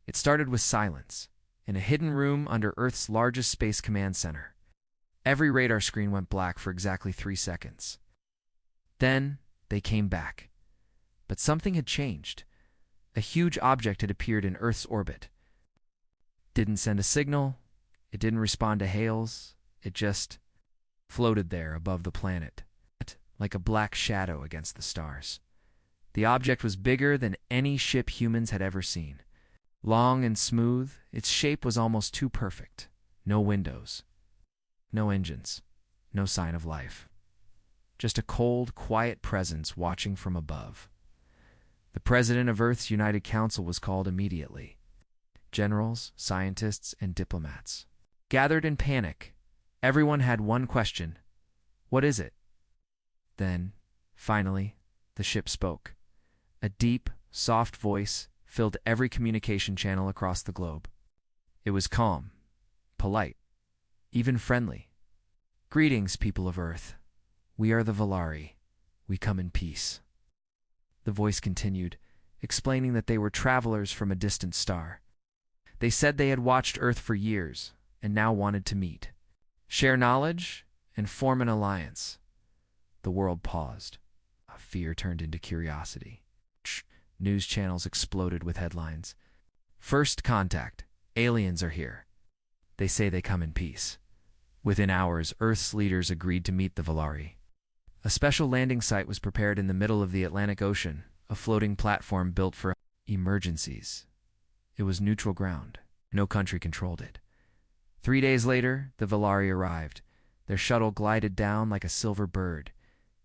It started with silence, in a hidden room under Earth's largest space command center. Every radar screen went black for exactly 3 seconds. Then, they came back. But something had changed. A huge object had appeared in Earth's orbit. Didn't send a signal, it didn't respond to hails, it just floated there above the planet, like a black shadow against the stars. The object was bigger than any ship humans had ever seen. Long and smooth, its shape was almost too perfect. No windows, no engines, no sign of life. Just a cold, quiet presence watching from above. The president of Earth's United Council was called immediately. Generals, scientists, and diplomats gathered in panic. Everyone had one question. What is it? Then, finally, the ship spoke. A deep, soft voice filled every communication channel across the globe. It was calm, polite, even friendly. Greetings, people of Earth. We are the Valari. We come in peace. The voice continued, explaining that they were travelers from a distant star. They said they had watched Earth for years and now wanted to meet, share knowledge, and form an alliance. The world paused. Fear turned into curiosity. News channels exploded with headlines. First contact. Aliens are here. They say they come in peace. Within hours, Earth's leaders agreed to meet the Valari. A special landing site was prepared in the middle of the Atlantic Ocean, a floating platform built for emergencies. It was neutral ground. No country controlled it. 3 days later, the Valari arrived. Their shuttle glided down like a silver bird.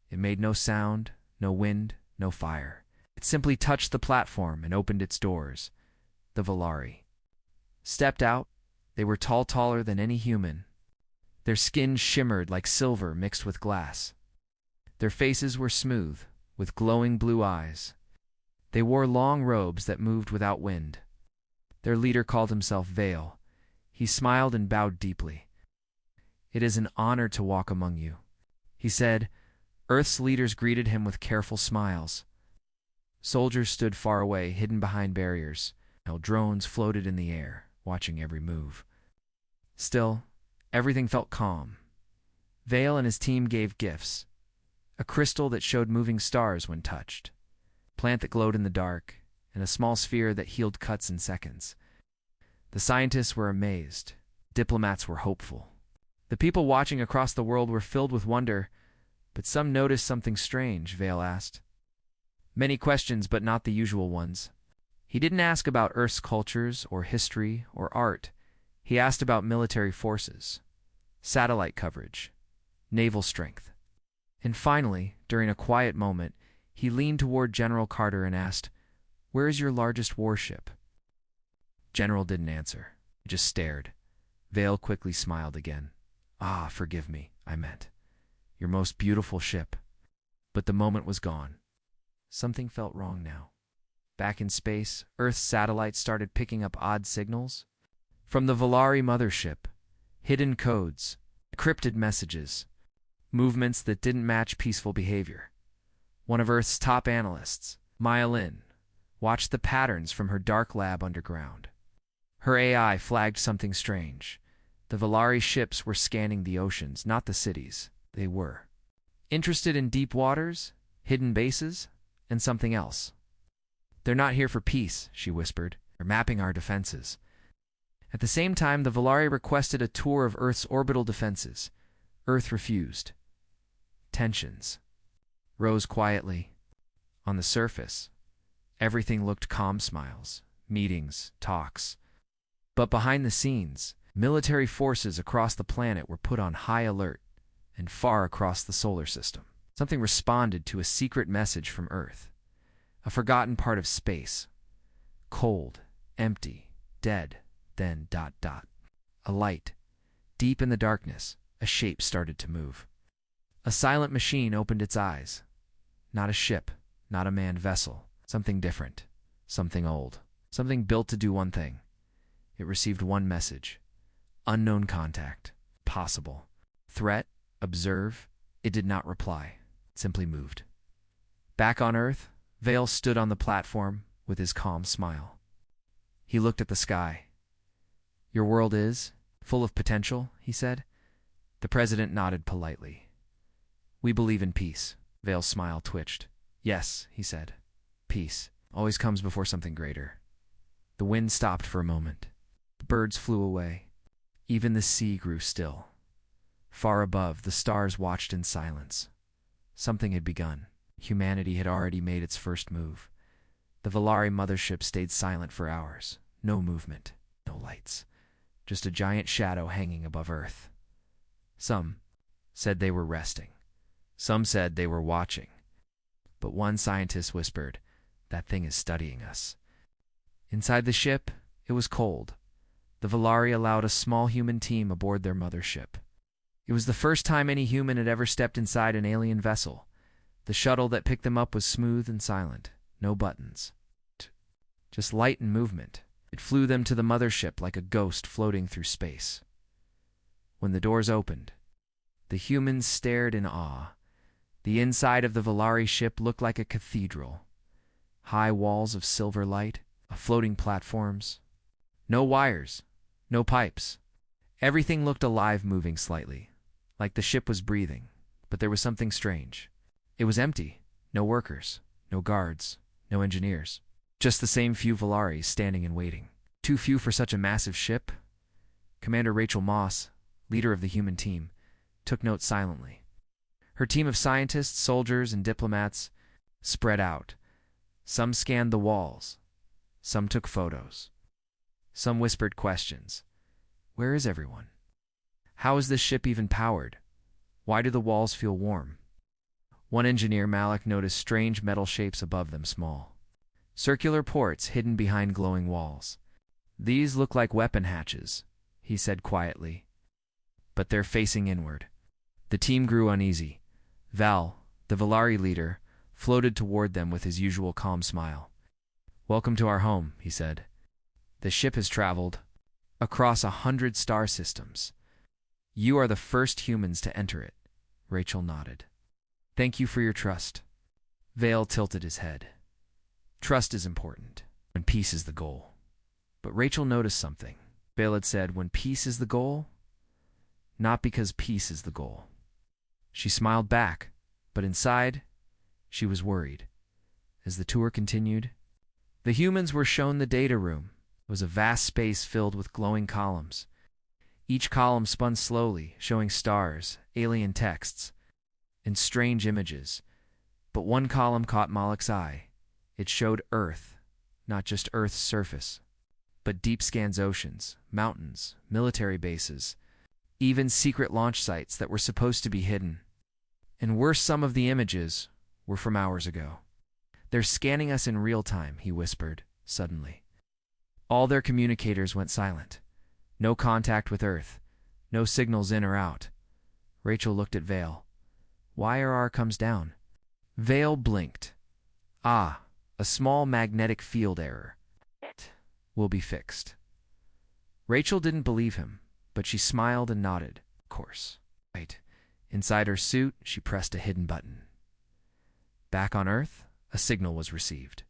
It made no sound, no wind, no fire. It simply touched the platform and opened its doors. The Valari stepped out. They were taller than any human. Their skin shimmered like silver mixed with glass. Their faces were smooth, with glowing blue eyes. They wore long robes that moved without wind. Their leader called himself Vale. He smiled and bowed deeply. It is an honor to walk among you, he said. Earth's leaders greeted him with careful smiles. Soldiers stood far away, hidden behind barriers, while drones floated in the air, watching every move. Still, everything felt calm. Vale and his team gave gifts. A crystal that showed moving stars when touched, a plant that glowed in the dark, and a small sphere that healed cuts in seconds. The scientists were amazed. Diplomats were hopeful. The people watching across the world were filled with wonder, but some noticed something strange, Vale asked. Many questions, but not the usual ones. He didn't ask about Earth's cultures or history or art. He asked about military forces, satellite coverage, naval strength. And finally, during a quiet moment, he leaned toward General Carter and asked, "Where is your largest warship?" General didn't answer. He just stared. Vale quickly smiled again. "Ah, forgive me, I meant your most beautiful ship." But the moment was gone. Something felt wrong now. Back in space, Earth's satellites started picking up odd signals. From the Valari mothership, hidden codes, encrypted messages, movements that didn't match peaceful behavior. One of Earth's top analysts, Maya Lin, watched the patterns from her dark lab underground. Her AI flagged something strange. The Valari ships were scanning the oceans, not the cities. They were interested in deep waters, hidden bases, and something else. "They're not here for peace," she whispered. "They're mapping our defenses." At the same time, the Valari requested a tour of Earth's orbital defenses. Earth refused. Tensions rose quietly. On the surface, everything looked calm. Smiles, meetings, talks. But behind the scenes, military forces across the planet were put on high alert, and far across the solar system. Something responded to a secret message from Earth. A forgotten part of space. Cold, empty, dead, then ... A light. Deep in the darkness, a shape started to move. A silent machine opened its eyes. Not a ship, not a manned vessel. Something different. Something old. Something built to do one thing. It received one message. Unknown contact. Possible. Threat. Observe. It did not reply. It simply moved. Back on Earth, Vale stood on the platform with his calm smile. He looked at the sky. Your world is full of potential, he said. The president nodded politely. We believe in peace. Vale's smile twitched. Yes, he said. Peace always comes before something greater. The wind stopped for a moment. The birds flew away. Even the sea grew still. Far above, the stars watched in silence. Something had begun. Humanity had already made its first move. The Volari mothership stayed silent for hours. No movement, no lights. Just a giant shadow hanging above Earth. Some said they were resting. Some said they were watching. But one scientist whispered, "That thing is studying us." Inside the ship, it was cold. The Volari allowed a small human team aboard their mothership. It was the first time any human had ever stepped inside an alien vessel. The shuttle that picked them up was smooth and silent. No buttons. Just light and movement. It flew them to the mothership like a ghost floating through space. When the doors opened, the humans stared in awe. The inside of the Volari ship looked like a cathedral. High walls of silver light, floating platforms. No wires, no pipes. Everything looked alive, moving slightly, like the ship was breathing. But there was something strange. It was empty. No workers, no guards, no engineers. Just the same few Volari standing and waiting. Too few for such a massive ship? Commander Rachel Moss, leader of the human team, took note silently. Her team of scientists, soldiers, and diplomats spread out. Some scanned the walls. Some took photos. Some whispered questions. Where is everyone? How is this ship even powered? Why do the walls feel warm? One engineer, Malik, noticed strange metal shapes above them, small. Circular ports hidden behind glowing walls. These look like weapon hatches, he said quietly. But they're facing inward. The team grew uneasy. Val, the Volari leader, floated toward them with his usual calm smile. Welcome to our home, he said. The ship has traveled across 100 star systems. You are the first humans to enter it. Rachel nodded. Thank you for your trust. Vale tilted his head. Trust is important when peace is the goal. But Rachel noticed something. Vale had said, when peace is the goal, not because peace is the goal. She smiled back, but inside, she was worried. As the tour continued, the humans were shown the data room. It was a vast space filled with glowing columns. Each column spun slowly, showing stars, alien texts, and strange images. But one column caught Malik's eye. It showed Earth, not just Earth's surface, but deep scans oceans, mountains, military bases, even secret launch sites that were supposed to be hidden. And worse, some of the images were from hours ago. They're scanning us in real time, he whispered, suddenly. All their communicators went silent. No contact with Earth. No signals in or out. Rachel looked at Vale. YRR comes down. Vale blinked. Ah, a small magnetic field error. It will be fixed. Rachel didn't believe him, but she smiled and nodded. Of course. Right. Inside her suit, she pressed a hidden button. Back on Earth, a signal was received.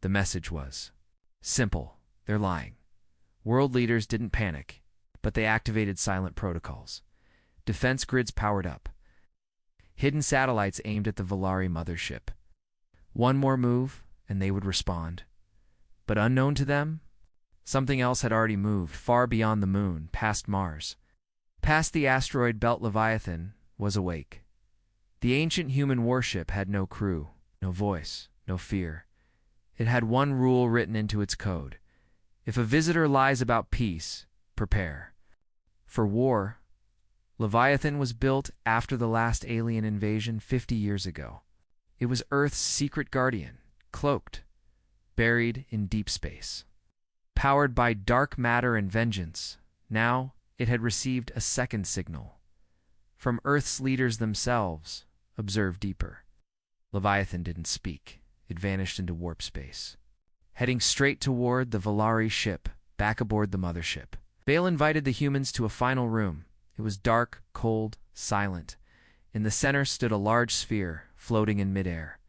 The message was simple. They're lying. World leaders didn't panic, but they activated silent protocols. Defense grids powered up. Hidden satellites aimed at the Volari mothership. One more move, and they would respond. But unknown to them, something else had already moved far beyond the moon, past Mars. Past the asteroid belt, Leviathan was awake. The ancient human warship had no crew, no voice, no fear. It had one rule written into its code. If a visitor lies about peace, prepare. For war, Leviathan was built after the last alien invasion 50 years ago. It was Earth's secret guardian, cloaked, buried in deep space. Powered by dark matter and vengeance, now it had received a second signal. From Earth's leaders themselves, observe deeper. Leviathan didn't speak. It vanished into warp space. Heading straight toward the Volari ship, back aboard the mothership. Vale invited the humans to a final room. It was dark, cold, silent. In the center stood a large sphere, floating in midair.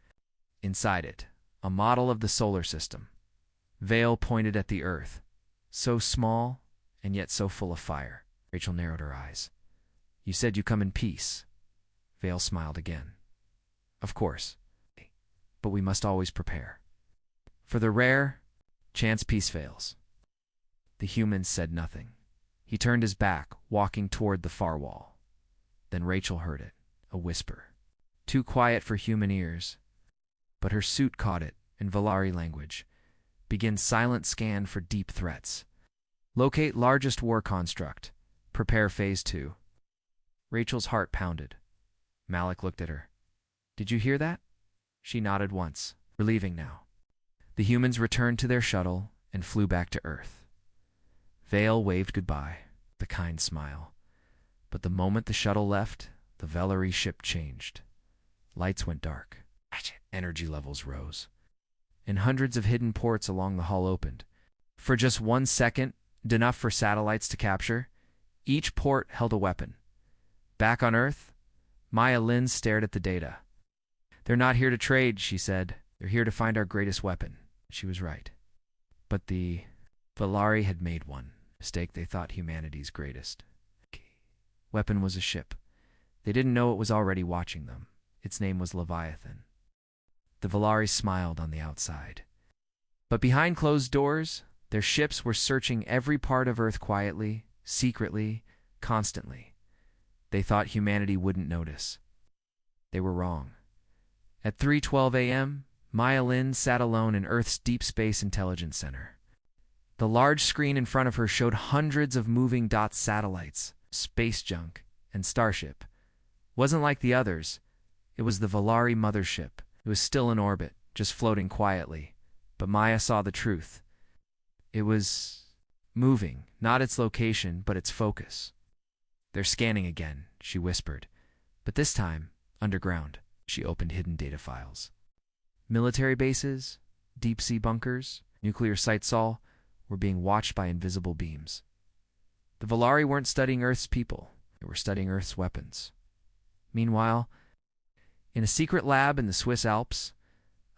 Inside it, a model of the solar system. Vale pointed at the Earth. So small, and yet so full of fire. Rachel narrowed her eyes. You said you come in peace. Vale smiled again. Of course. But we must always prepare. For the rare chance peace fails. The human said nothing. He turned his back, walking toward the far wall. Then Rachel heard it, a whisper. Too quiet for human ears. But her suit caught it, in Valari language. Begin silent scan for deep threats. Locate largest war construct. Prepare phase 2. Rachel's heart pounded. Malik looked at her. Did you hear that? She nodded once, relieving now. The humans returned to their shuttle and flew back to Earth. Vale waved goodbye, with a kind smile. But the moment the shuttle left, the Velari ship changed. Lights went dark. Energy levels rose. And hundreds of hidden ports along the hull opened. For just 1 second, enough for satellites to capture, each port held a weapon. Back on Earth, Maya Lin stared at the data. They're not here to trade, she said. They're here to find our greatest weapon. She was right. But the Valari had made one mistake they thought humanity's greatest. Weapon was a ship. They didn't know it was already watching them. Its name was Leviathan. The Valari smiled on the outside. But behind closed doors, their ships were searching every part of Earth quietly, secretly, constantly. They thought humanity wouldn't notice. They were wrong. At 3:12 a.m., Maya Lin sat alone in Earth's Deep Space Intelligence Center. The large screen in front of her showed hundreds of moving dot satellites, space junk, and Starship. Wasn't like the others. It was the Valari mothership. It was still in orbit, just floating quietly. But Maya saw the truth. It was moving, not its location, but its focus. They're scanning again, she whispered. But this time, underground. She opened hidden data files. Military bases, deep-sea bunkers, nuclear sites all were being watched by invisible beams. The Valari weren't studying Earth's people. They were studying Earth's weapons. Meanwhile, in a secret lab in the Swiss Alps,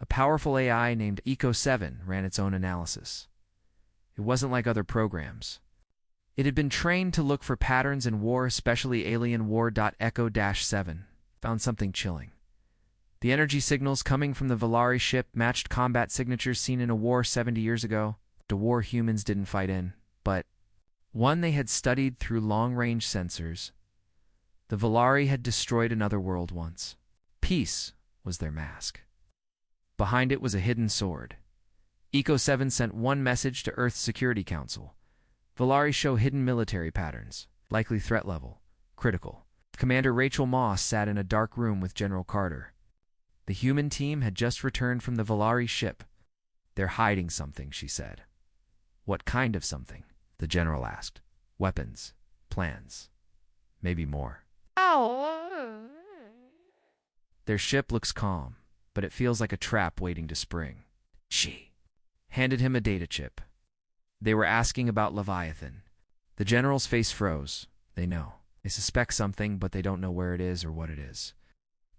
a powerful AI named Eco-7 ran its own analysis. It wasn't like other programs. It had been trained to look for patterns in war, especially alien war.echo-7, found something chilling. The energy signals coming from the Valari ship matched combat signatures seen in a war 70 years ago, a war humans didn't fight in, but one they had studied through long-range sensors. The Valari had destroyed another world once. Peace was their mask. Behind it was a hidden sword. Eco-7 sent one message to Earth's Security Council. Valari show hidden military patterns, likely threat level, critical. Commander Rachel Moss sat in a dark room with General Carter. The human team had just returned from the Valari ship. They're hiding something, she said. What kind of something? The general asked. Weapons, plans, maybe more. Their ship looks calm, but it feels like a trap waiting to spring. She handed him a data chip. They were asking about Leviathan. The general's face froze. They know. They suspect something, but they don't know where it is or what it is.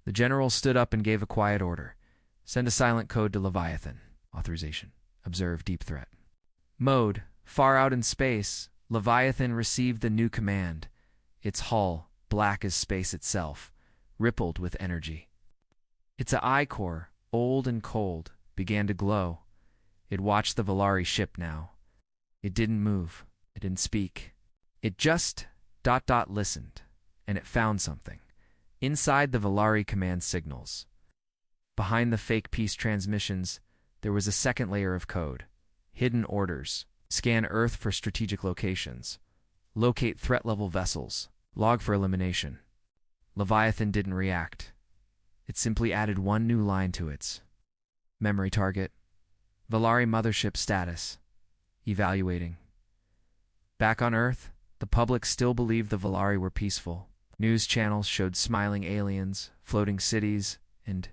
The general stood up and gave a quiet order. Send a silent code to Leviathan. Authorization. Observe deep threat. Mode. Far out in space, Leviathan received the new command. Its hull, black as space itself, rippled with energy. Its eye core, old and cold, began to glow. It watched the Valari ship now. It didn't move. It didn't speak. It just listened, and it found something. Inside the Valari command signals. Behind the fake peace transmissions, there was a second layer of code. Hidden orders. Scan Earth for strategic locations. Locate threat-level vessels. Log for elimination. Leviathan didn't react. It simply added one new line to its memory target. Valari mothership status. Evaluating. Back on Earth, the public still believed the Valari were peaceful. News channels showed smiling aliens, floating cities, and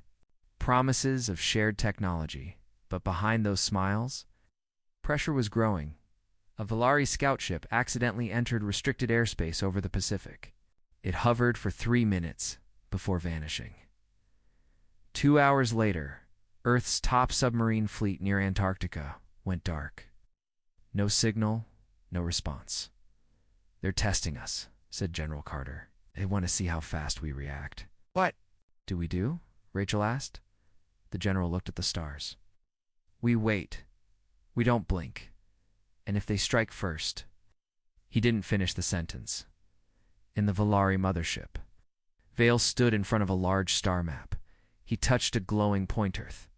promises of shared technology. But behind those smiles, pressure was growing. A Valari scout ship accidentally entered restricted airspace over the Pacific. It hovered for 3 minutes before vanishing. 2 hours later, Earth's top submarine fleet near Antarctica went dark. No signal, No response. "They're testing us," said General Carter. "They want to see how fast we react." What "Do we do?" Rachel asked. The general looked at the stars. "We wait. We don't blink. And if they strike first..." He didn't finish the sentence. In the Valari mothership, Vale stood in front of a large star map. He touched a glowing point Earth.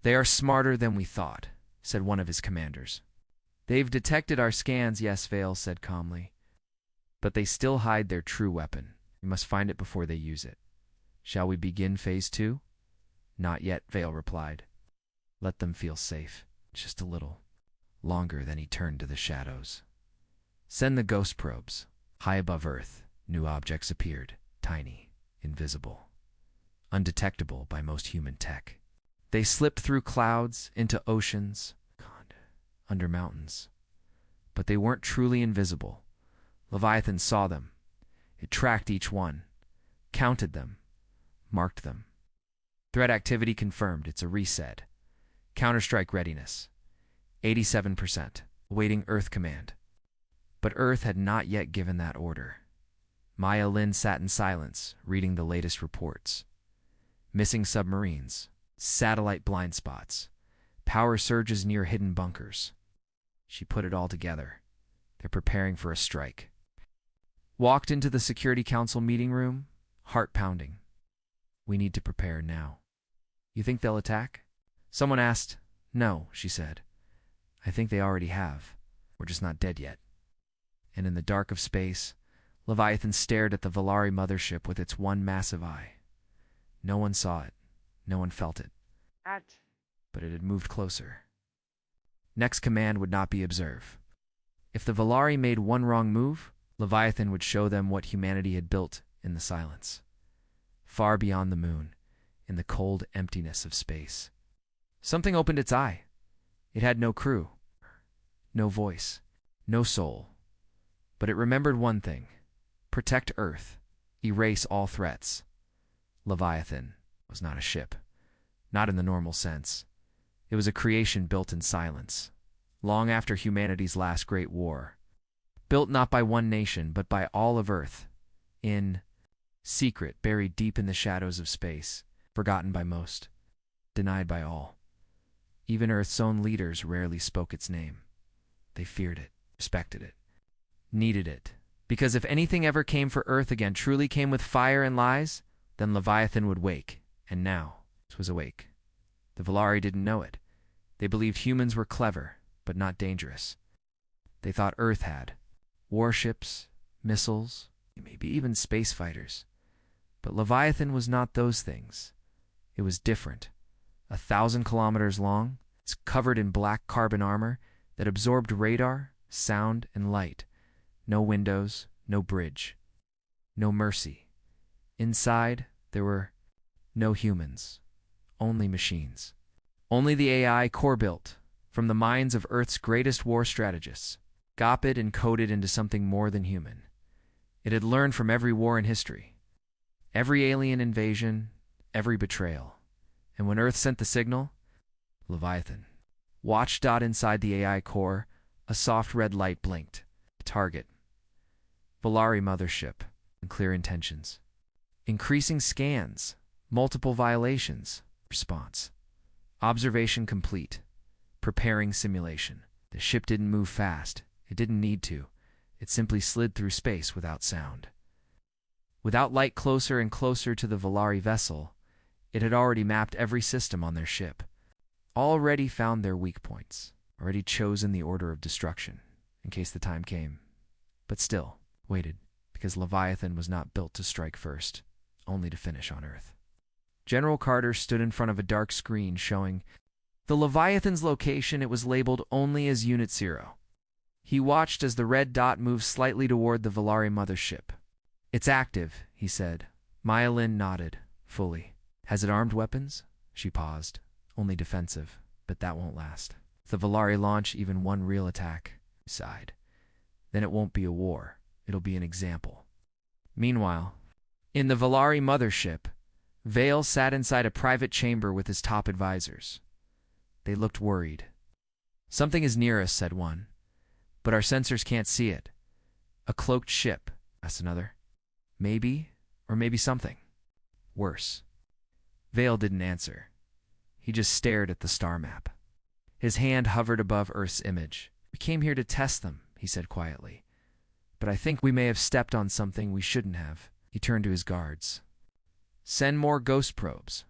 "They are smarter than we thought," said one of his commanders. "They've detected our scans," yes, Vale said calmly. "But they still hide their true weapon. We must find it before they use it. Shall we begin Phase 2? "Not yet," Vale replied. "Let them feel safe. Just a little longer." Then he turned to the shadows. "Send the ghost probes." High above Earth, new objects appeared, tiny, invisible, undetectable by most human tech. They slipped through clouds, into oceans, under mountains. But they weren't truly invisible. Leviathan saw them. It tracked each one, counted them, marked them. Threat activity confirmed. It's a reset. Counterstrike readiness. 87%. Awaiting Earth command. But Earth had not yet given that order. Maya Lin sat in silence, reading the latest reports. Missing submarines, satellite blind spots, power surges near hidden bunkers. She put it all together. They're preparing for a strike. Walked into the Security Council meeting room, heart pounding. "We need to prepare now." "You think they'll attack?" Someone asked. "No," she said. "I think they already have. We're just not dead yet." And in the dark of space, Leviathan stared at the Valari mothership with its one massive eye. No one saw it. No one felt it. But it had moved closer. Next command would not be observe. If the Valari made one wrong move, Leviathan would show them what humanity had built in the silence. Far beyond the moon, in the cold emptiness of space. Something opened its eye. It had no crew, no voice, no soul. But it remembered one thing: protect Earth, erase all threats. Leviathan was not a ship, not in the normal sense. It was a creation built in silence, long after humanity's last great war. Built not by one nation, but by all of Earth, in secret, buried deep in the shadows of space, forgotten by most, denied by all. Even Earth's own leaders rarely spoke its name. They feared it, respected it, needed it. Because if anything ever came for Earth again, truly came with fire and lies, then Leviathan would wake. And now it was awake. The Valari didn't know it. They believed humans were clever, but not dangerous. They thought Earth had warships, missiles, maybe even space fighters. But Leviathan was not those things. It was different. 1,000 kilometers long, it's covered in black carbon armor that absorbed radar, sound, and light. No windows, no bridge, no mercy. Inside, there were no humans, only machines. Only the AI core built from the minds of Earth's greatest war strategists, goped and coded into something more than human. It had learned from every war in history, every alien invasion, every betrayal. And when Earth sent the signal, Leviathan watched. Inside the AI core, a soft red light blinked. Target. Valari mothership, and clear intentions. Increasing scans, multiple violations. Response. Observation complete. Preparing simulation. The ship didn't move fast. It didn't need to. It simply slid through space without sound. Without light closer and closer to the Valari vessel, it had already mapped every system on their ship, already found their weak points, already chosen the order of destruction, in case the time came. But still, waited, because Leviathan was not built to strike first, only to finish on Earth. General Carter stood in front of a dark screen showing the Leviathan's location. It was labeled only as Unit 0. He watched as the red dot moved slightly toward the Valari mothership. "It's active," he said. Maya Lin nodded, fully. "Has it armed weapons?" She paused. "Only defensive, but that won't last. If the Valari launch even one real attack," he sighed, "then it won't be a war. It'll be an example." Meanwhile, in the Valari mothership, Vale sat inside a private chamber with his top advisors. They looked worried. "Something is near us," said one. But our sensors can't see it. A cloaked ship, asked another. Maybe, or maybe something worse. Vale didn't answer. He just stared at the star map. His hand hovered above Earth's image. We came here to test them, he said quietly. But I think we may have stepped on something we shouldn't have. He turned to his guards. Send more ghost probes.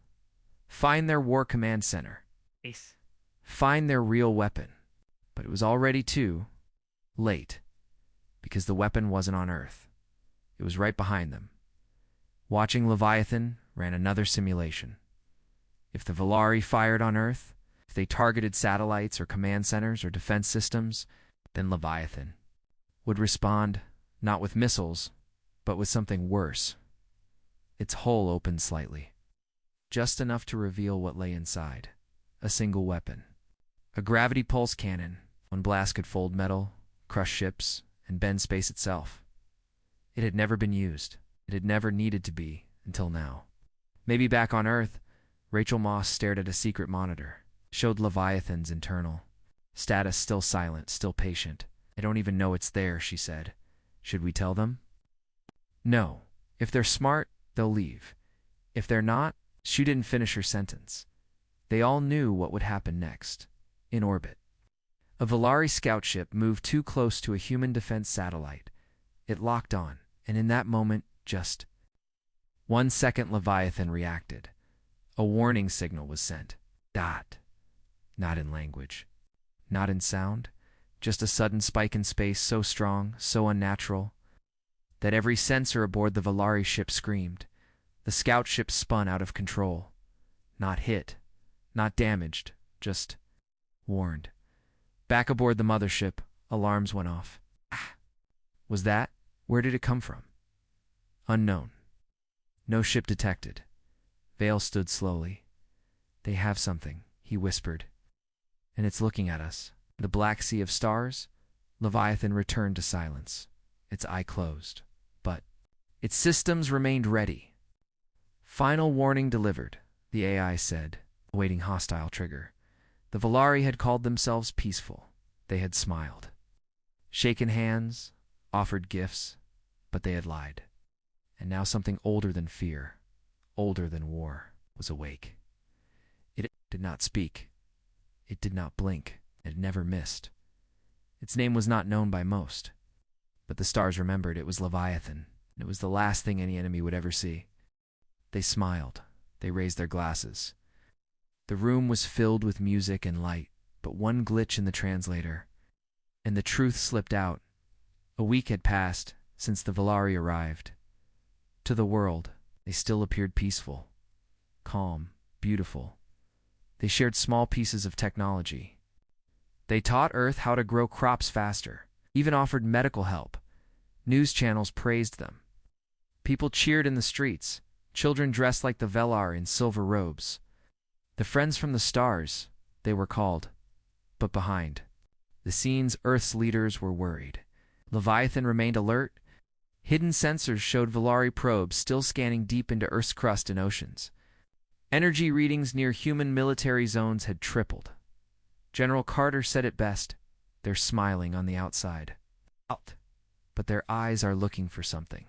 Find their war command center. Find their real weapon. But it was already too late, because the weapon wasn't on Earth. It was right behind them. Watching Leviathan ran another simulation. If the Volari fired on Earth, if they targeted satellites or command centers or defense systems, then Leviathan would respond, not with missiles, but with something worse. Its hull opened slightly, just enough to reveal what lay inside. A single weapon. A gravity pulse cannon. One blast could fold metal, crush ships, and bend space itself. It had never been used. It had never needed to be, until now. Maybe back on Earth, Rachel Moss stared at a secret monitor. Showed Leviathan's internal. Status still silent, still patient. I don't even know it's there, she said. Should we tell them? No. If they're smart, they'll leave. If they're not, she didn't finish her sentence. They all knew what would happen next. In orbit. A Volari scout ship moved too close to a human defense satellite. It locked on, and in that moment, just 1 second, Leviathan reacted. A warning signal was sent. Dot. Not in language. Not in sound. Just a sudden spike in space so strong, so unnatural, that every sensor aboard the Volari ship screamed. The scout ship spun out of control. Not hit. Not damaged. Just warned. Back aboard the mothership, alarms went off. Was that? Where did it come from? Unknown. No ship detected. Vale stood slowly. They have something, he whispered. And it's looking at us. The black sea of stars? Leviathan returned to silence. Its eye closed. But its systems remained ready. Final warning delivered, the AI said, awaiting hostile trigger. The Volari had called themselves peaceful. They had smiled. Shaken hands, offered gifts, but they had lied. And now something older than fear, older than war, was awake. It did not speak. It did not blink. It never missed. Its name was not known by most. But the stars remembered it was Leviathan, and it was the last thing any enemy would ever see. They smiled. They raised their glasses. The room was filled with music and light, but one glitch in the translator, and the truth slipped out. A week had passed since the Volari arrived. To the world, they still appeared peaceful, calm, beautiful. They shared small pieces of technology. They taught Earth how to grow crops faster, even offered medical help. News channels praised them. People cheered in the streets, children dressed like the Velar in silver robes. The friends from the stars, they were called. But behind the scenes, Earth's leaders were worried. Leviathan remained alert. Hidden sensors showed Volari probes still scanning deep into Earth's crust and oceans. Energy readings near human military zones had tripled. General Carter said it best, they're smiling on the outside. But their eyes are looking for something.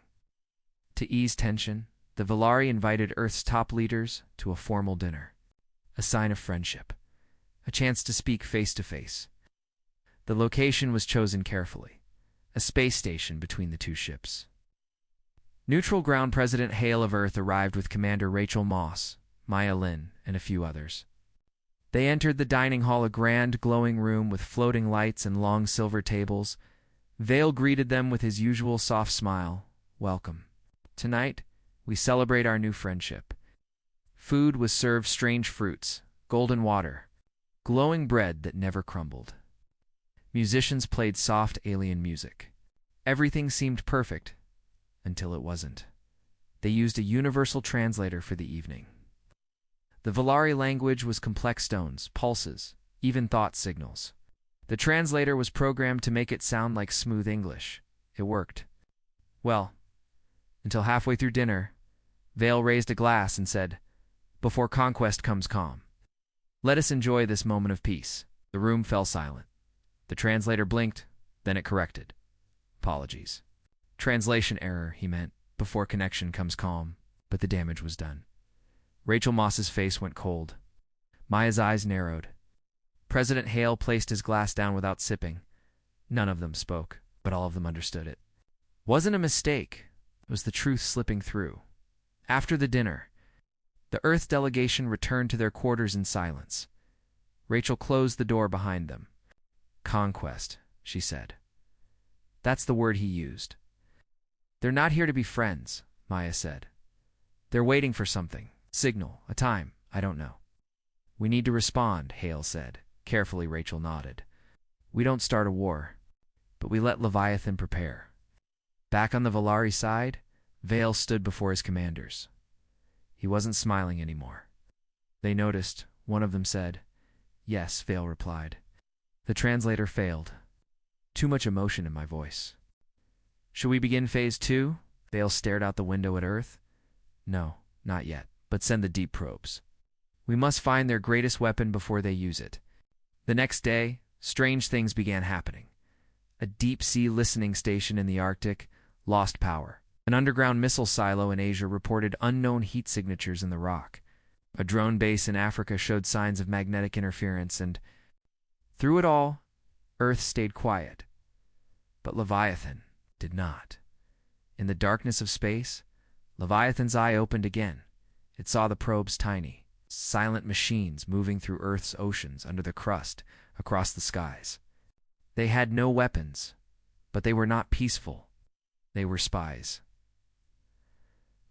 To ease tension, the Volari invited Earth's top leaders to a formal dinner. A sign of friendship. A chance to speak face to face. The location was chosen carefully. A space station between the two ships. Neutral Ground President Hale of Earth arrived with Commander Rachel Moss, Maya Lin, and a few others. They entered the dining hall, a grand, glowing room with floating lights and long silver tables. Vale greeted them with his usual soft smile. Welcome. Tonight, we celebrate our new friendship. Food was served: strange fruits, golden water, glowing bread that never crumbled. Musicians played soft alien music. Everything seemed perfect, until it wasn't. They used a universal translator for the evening. The Volari language was complex tones, pulses, even thought signals. The translator was programmed to make it sound like smooth English. It worked. Well, until halfway through dinner, Vale raised a glass and said, "Before conquest comes calm. Let us enjoy this moment of peace." The room fell silent. The translator blinked, Then it corrected. Apologies. Translation error, he meant. Before connection comes calm. But the damage was done. Rachel Moss's face went cold. Maya's eyes narrowed. President Hale placed his glass down without sipping. None of them spoke, but all of them understood it. Wasn't a mistake. It was the truth slipping through. After the dinner, the Earth delegation returned to their quarters in silence. Rachel closed the door behind them. Conquest, she said. That's the word he used. They're not here to be friends, Maya said. They're waiting for something. Signal, a time, I don't know. We need to respond, Hale said. Carefully, Rachel nodded. We don't start a war, but we let Leviathan prepare. Back on the Volari side, Vale stood before his commanders. He wasn't smiling anymore. They noticed. One of them said, Yes, Vale replied. The translator failed. Too much emotion in my voice. Should we begin phase 2? Vale stared out the window at Earth. No, not yet, but send the deep probes. We must find their greatest weapon before they use it. The next day, strange things began happening. A deep-sea listening station in the Arctic lost power. An underground missile silo in Asia reported unknown heat signatures in the rock. A drone base in Africa showed signs of magnetic interference, and through it all, Earth stayed quiet. But Leviathan did not. In the darkness of space, Leviathan's eye opened again. It saw the probes tiny, silent machines moving through Earth's oceans under the crust, across the skies. They had no weapons, but they were not peaceful. They were spies.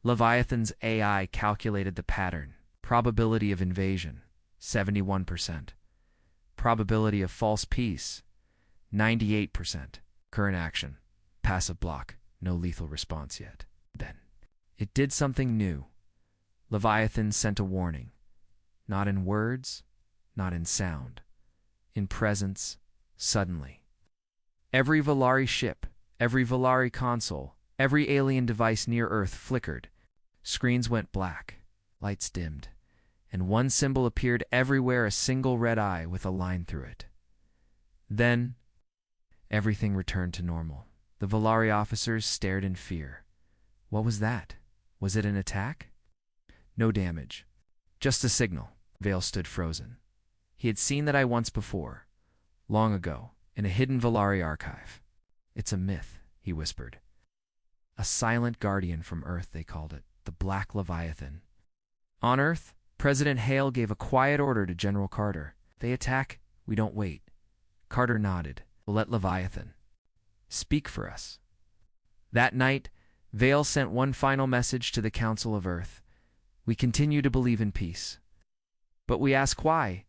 Leviathan's AI calculated the pattern. Probability of invasion, 71%. Probability of false peace, 98%. Current action, passive block, no lethal response yet. Then, it did something new. Leviathan sent a warning. Not in words, not in sound. In presence, suddenly. Every Volari ship, every Volari console, every alien device near Earth flickered. Screens went black, lights dimmed, and one symbol appeared everywhere, a single red eye with a line through it. Then, everything returned to normal. The Volari officers stared in fear. What was that? Was it an attack? No damage. Just a signal. Vale stood frozen. He had seen that eye once before, long ago, in a hidden Volari archive. It's a myth, he whispered. A silent guardian from Earth, they called it, the Black Leviathan. On Earth, President Hale gave a quiet order to General Carter. They attack, we don't wait. Carter nodded. We'll let Leviathan speak for us. That night, Vale sent one final message to the Council of Earth. We continue to believe in peace. But we ask why?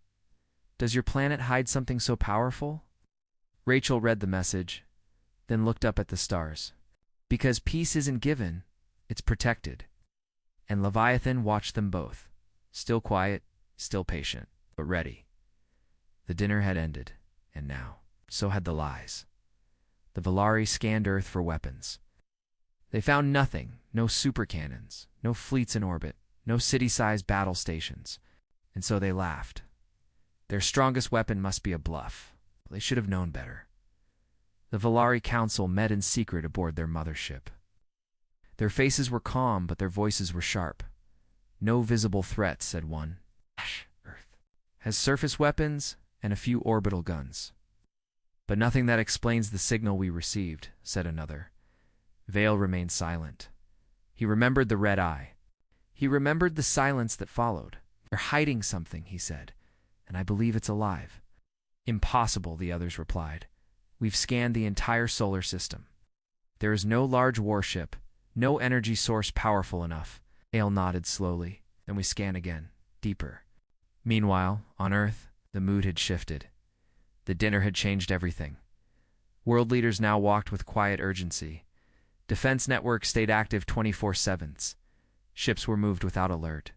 Does your planet hide something so powerful? Rachel read the message, then looked up at the stars. Because peace isn't given, it's protected. And Leviathan watched them both. Still quiet, still patient, but ready. The dinner had ended, and now, so had the lies. The Volari scanned Earth for weapons. They found nothing, no supercannons, no fleets in orbit, no city-sized battle stations. And so they laughed. Their strongest weapon must be a bluff. They should have known better. The Volari Council met in secret aboard their mothership. Their faces were calm, but their voices were sharp. No visible threat, said one. Earth has surface weapons and a few orbital guns. But nothing that explains the signal we received, said another. Vale remained silent. He remembered the red eye. He remembered the silence that followed. They're hiding something, he said, and I believe it's alive. Impossible, the others replied. We've scanned the entire solar system. There is no large warship, no energy source powerful enough. Hale nodded slowly. Then we scan again, deeper. Meanwhile, on Earth, the mood had shifted. The dinner had changed everything. World leaders now walked with quiet urgency. Defense networks stayed active 24/7. Ships were moved without alert.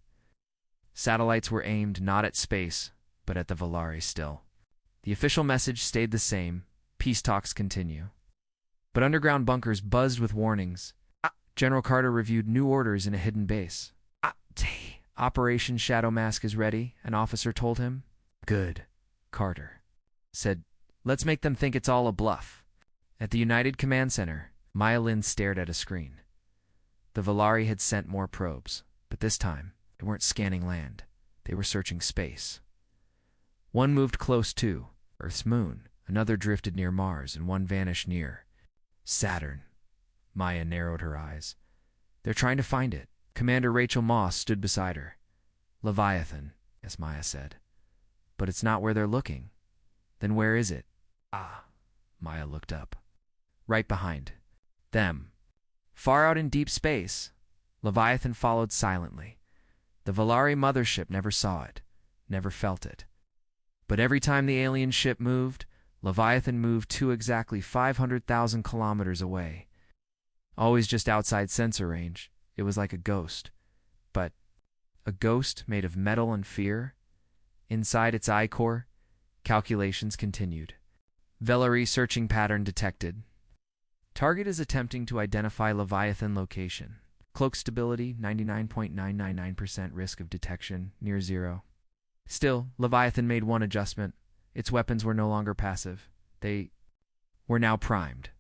Satellites were aimed not at space, but at the Volari still. The official message stayed the same. Peace talks continue. But underground bunkers buzzed with warnings. General Carter reviewed new orders in a hidden base. Operation Shadow Mask is ready, an officer told him. Good, Carter said. Let's make them think it's all a bluff. At the United Command Center, Maya Lin stared at a screen. The Valari had sent more probes, but this time, they weren't scanning land. They were searching space. One moved close to Earth's moon, another drifted near Mars, and one vanished near Saturn. Maya narrowed her eyes. They're trying to find it. Commander Rachel Moss stood beside her. Leviathan, as Maya said. But it's not where they're looking. Then where is it? Ah, Maya looked up. Right behind them. Far out in deep space, Leviathan followed silently. The Valari mothership never saw it, never felt it. But every time the alien ship moved, Leviathan moved to exactly 500,000 kilometers away. Always just outside sensor range, it was like a ghost. But a ghost made of metal and fear? Inside its eye core, calculations continued. Valari searching pattern detected. Target is attempting to identify Leviathan location. Cloak stability, 99.999% risk of detection, near zero. Still, Leviathan made one adjustment. Its weapons were no longer passive. They were now primed.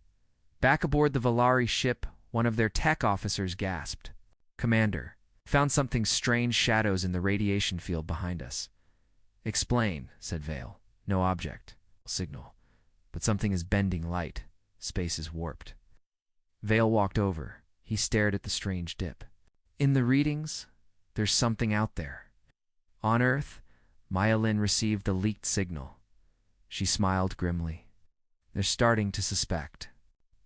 Back aboard the Valari ship, one of their tech officers gasped. Commander, found something strange shadows in the radiation field behind us. Explain, said Vale. No object. Signal. But something is bending light. Space is warped. Vale walked over. He stared at the strange dip. In the readings, there's something out there. On Earth, Maya Lin received the leaked signal. She smiled grimly. They're starting to suspect.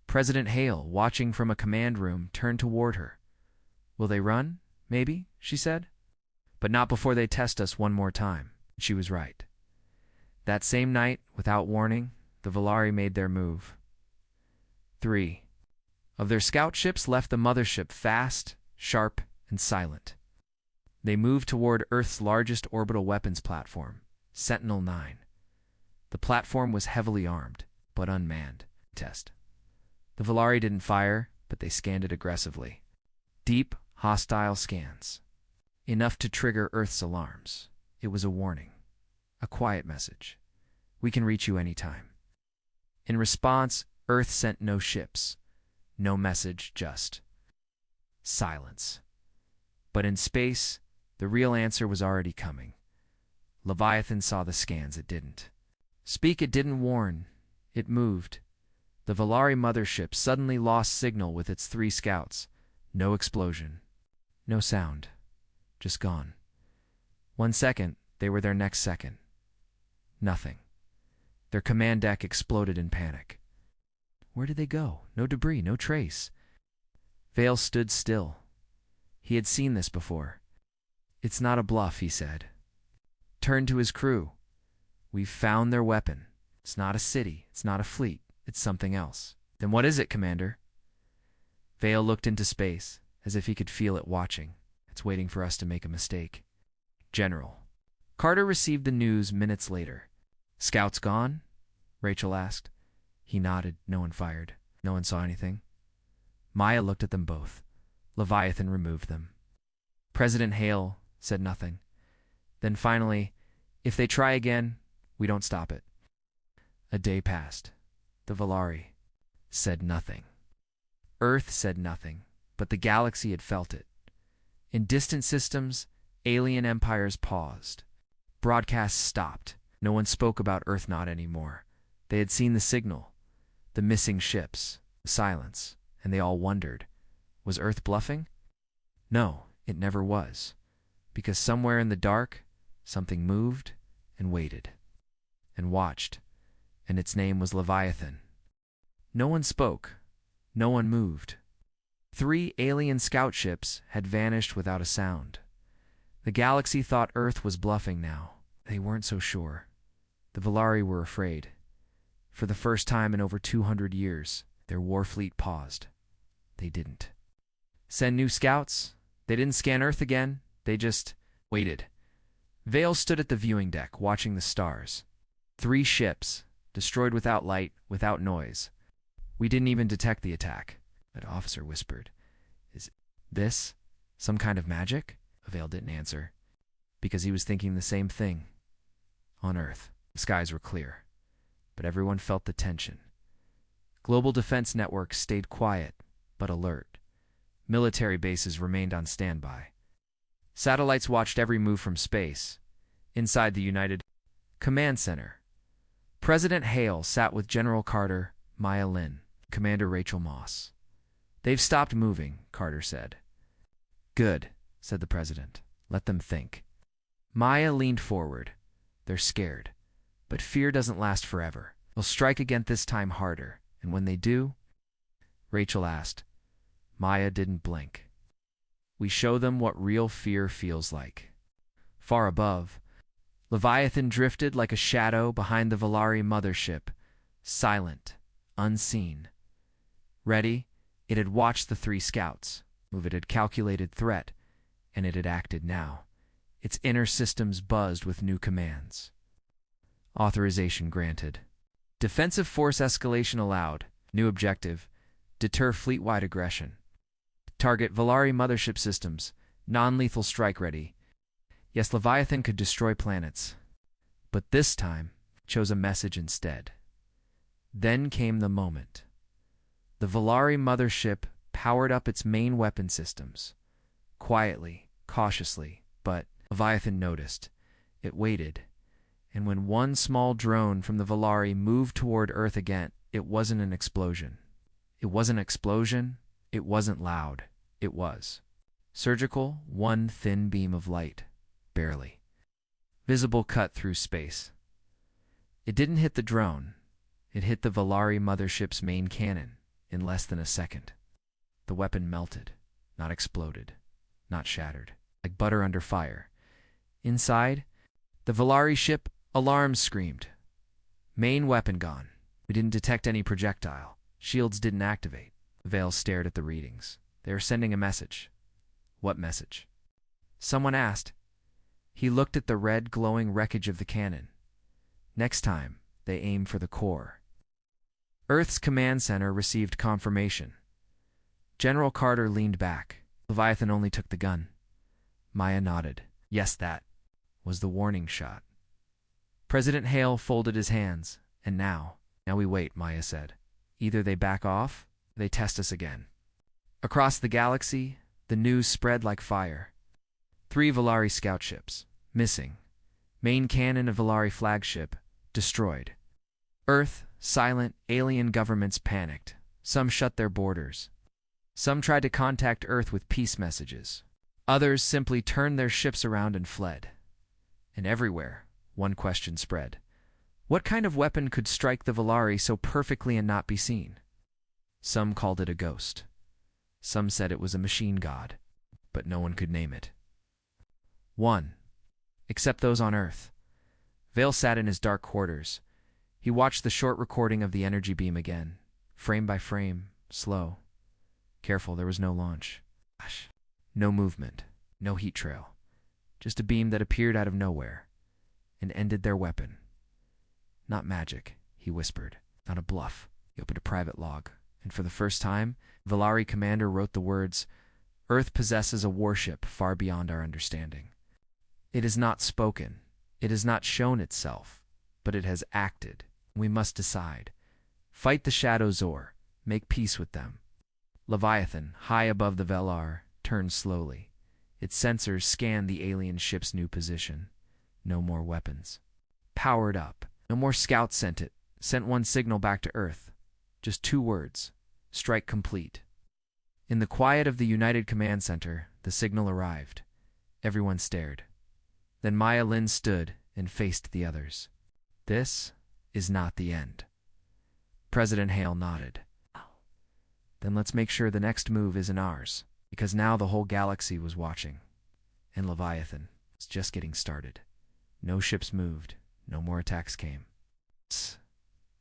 President Hale, watching from a command room, turned toward her. Will they run? Maybe, she said. But not before they test us one more time. She was right. That same night, without warning, the Valari made their move. 3 of their scout ships left the mothership fast, sharp, and silent. They moved toward Earth's largest orbital weapons platform, Sentinel-9. The platform was heavily armed, but unmanned. Test. The Valari didn't fire, but they scanned it aggressively. Deep, hostile scans. Enough to trigger Earth's alarms. It was a warning. A quiet message. We can reach you anytime. In response, Earth sent no ships. No message, just silence. But in space, the real answer was already coming. Leviathan saw the scans, it didn't. Speak, it didn't warn. It moved. The Valari mothership suddenly lost signal with its 3 scouts. No explosion. No sound. Just gone. 1 second, they were there next second. Nothing. Their command deck exploded in panic. Where did they go? No debris, no trace. Vale stood still. He had seen this before. It's not a bluff, he said. Turned to his crew. We've found their weapon. It's not a city. It's not a fleet. It's something else. Then what is it, Commander? Vale looked into space, as if he could feel it watching. It's waiting for us to make a mistake. General. Carter received the news minutes later. Scouts gone? Rachel asked. He nodded. No one fired. No one saw anything. Maya looked at them both. Leviathan removed them. President Hale said nothing. Then finally, if they try again, we don't stop it. A day passed. The Valari said nothing. Earth said nothing, but the galaxy had felt it. In distant systems, alien empires paused. Broadcasts stopped. No one spoke about Earth not anymore. They had seen the signal, the missing ships, the silence, and they all wondered, was Earth bluffing? No, it never was, because somewhere in the dark, something moved and waited and watched, and its name was Leviathan. No one spoke. No one moved. 3 alien scout ships had vanished without a sound. The galaxy thought Earth was bluffing now. They weren't so sure. The Valari were afraid. For the first time in over 200 years, their war fleet paused. They didn't send new scouts. They didn't scan Earth again. They just waited. Vale stood at the viewing deck, watching the stars. 3 ships, destroyed without light, without noise. We didn't even detect the attack. That officer whispered. Is this some kind of magic? Vale didn't answer, because he was thinking the same thing. On Earth, the skies were clear, but everyone felt the tension. Global defense networks stayed quiet, but alert. Military bases remained on standby. Satellites watched every move from space. Inside the United Command Center, President Hale sat with General Carter, Maya Lin, Commander Rachel Moss. "They've stopped moving," Carter said. "Good," said the president. "Let them think." Maya leaned forward. "They're scared. But fear doesn't last forever. They'll strike again, this time harder. And when they do?" Rachel asked. Maya didn't blink. "We show them what real fear feels like." Far above, Leviathan drifted like a shadow behind the Volari mothership, silent, unseen. Ready, it had watched the three scouts. It had calculated threat, and it had acted now. Its inner systems buzzed with new commands. Authorization granted. Defensive force escalation allowed. New objective: deter fleet-wide aggression. Target Volari mothership systems. Non-lethal strike ready. Yes, Leviathan could destroy planets. But this time, chose a message instead. Then came the moment. The Volari mothership powered up its main weapon systems. Quietly, cautiously, but Leviathan noticed. It waited. And when one small drone from the Volari moved toward Earth again, it wasn't an explosion. It wasn't an explosion. It wasn't loud. It was surgical, one thin beam of light, barely visible, cut through space. It didn't hit the drone. It hit the Volari mothership's main cannon in less than a second. The weapon melted, not exploded, not shattered, like butter under fire. Inside, the Volari ship, alarms screamed. Main weapon gone. We didn't detect any projectile. Shields didn't activate. Vale stared at the readings. They were sending a message. What message? Someone asked. He looked at the red, glowing wreckage of the cannon. Next time, they aim for the core. Earth's command center received confirmation. General Carter leaned back. Leviathan only took the gun. Maya nodded. Yes, that was the warning shot. President Hale folded his hands. And now we wait, Maya said. Either they back off, or they test us again. Across the galaxy, the news spread like fire. 3 Volari scout ships, missing. Main cannon of Volari flagship, destroyed. Earth, silent, alien governments panicked. Some shut their borders. Some tried to contact Earth with peace messages. Others simply turned their ships around and fled. And everywhere, one question spread. What kind of weapon could strike the Volari so perfectly and not be seen? Some called it a ghost. Some said it was a machine god, but no one could name it. One, except those on Earth. Vale sat in his dark quarters. He watched the short recording of the energy beam again, frame by frame, slow. Careful, there was no launch. No movement, no heat trail. Just a beam that appeared out of nowhere and ended their weapon. Not magic, he whispered. Not a bluff. He opened a private log, and for the first time, Volari commander wrote the words, "Earth possesses a warship far beyond our understanding. It has not spoken. It has not shown itself, but it has acted. We must decide. Fight the shadows or make peace with them." Leviathan, high above the Velar, turned slowly. Its sensors scanned the alien ship's new position. No more weapons. Powered up. No more scouts sent one signal back to Earth. Just 2 words. Strike complete. In the quiet of the United Command Center, the signal arrived. Everyone stared. Then Maya Lin stood and faced the others. "This is not the end." President Hale nodded. "Then let's make sure the next move isn't ours, because now the whole galaxy was watching. And Leviathan was just getting started. No ships moved. No more attacks came.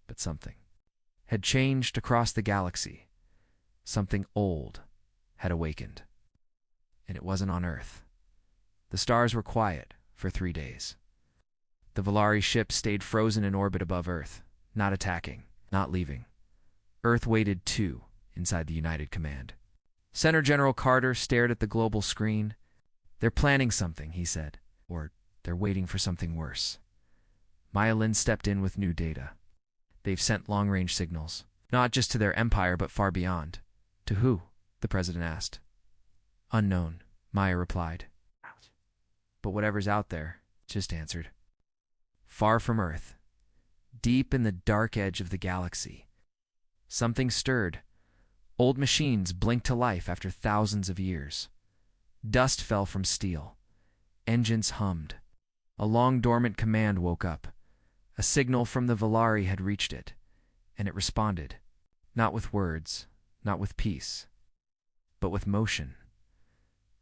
But something had changed across the galaxy. Something old had awakened. And it wasn't on Earth. The stars were quiet for 3 days. The Volari ship stayed frozen in orbit above Earth, not attacking, not leaving. Earth waited too, inside the United Command. Center General Carter stared at the global screen. "They're planning something," he said. "Or they're waiting for something worse." Maya Lin stepped in with new data. "They've sent long-range signals. Not just to their empire, but far beyond. To who? The president asked. Unknown, Maya replied. But whatever's out there, just answered. Far from Earth, deep in the dark edge of the galaxy, something stirred. Old machines blinked to life after thousands of years. Dust fell from steel. Engines hummed. A long-dormant command woke up. A signal from the Valari had reached it, and it responded, not with words, not with peace, but with motion.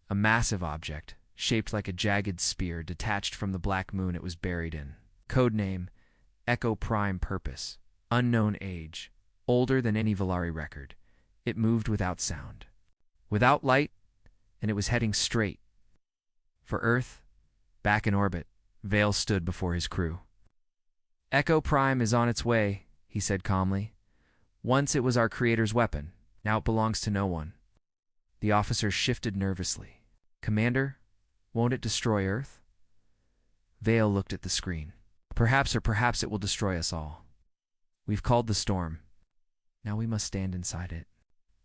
A massive object, shaped like a jagged spear, detached from the black moon it was buried in. Codename, Echo Prime. Purpose, unknown. Age, older than any Valari record. It moved without sound, without light, and it was heading straight for Earth. Back in orbit, Vale stood before his crew. Echo Prime is on its way, he said calmly. Once it was our creator's weapon, now it belongs to no one. The officers shifted nervously. Commander, won't it destroy Earth? Vale looked at the screen. Perhaps, or perhaps it will destroy us all. We've called the storm. Now we must stand inside it.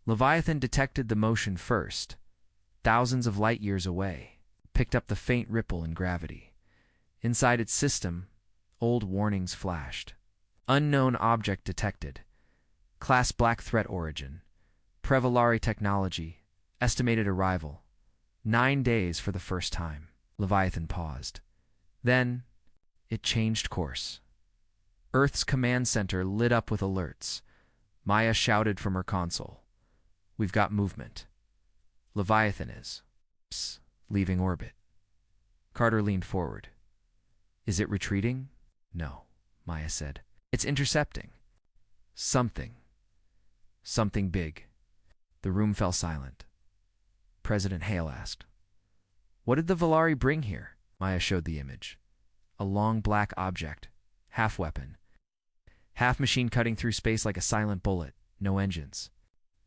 Leviathan detected the motion first, thousands of light years away, picked up the faint ripple in gravity. Inside its system, old warnings flashed. Unknown object detected. Class Black threat origin. Prevalari technology. Estimated arrival. 9 days for the first time. Leviathan paused. Then, it changed course. Earth's command center lit up with alerts. Maya shouted from her console. We've got movement. Leviathan is leaving orbit. Carter leaned forward. Is it retreating? No, Maya said. It's intercepting. Something. Something big. The room fell silent. President Hale asked, What did the Valari bring here? Maya showed the image. A long black object, half weapon. Half machine cutting through space like a silent bullet. No engines.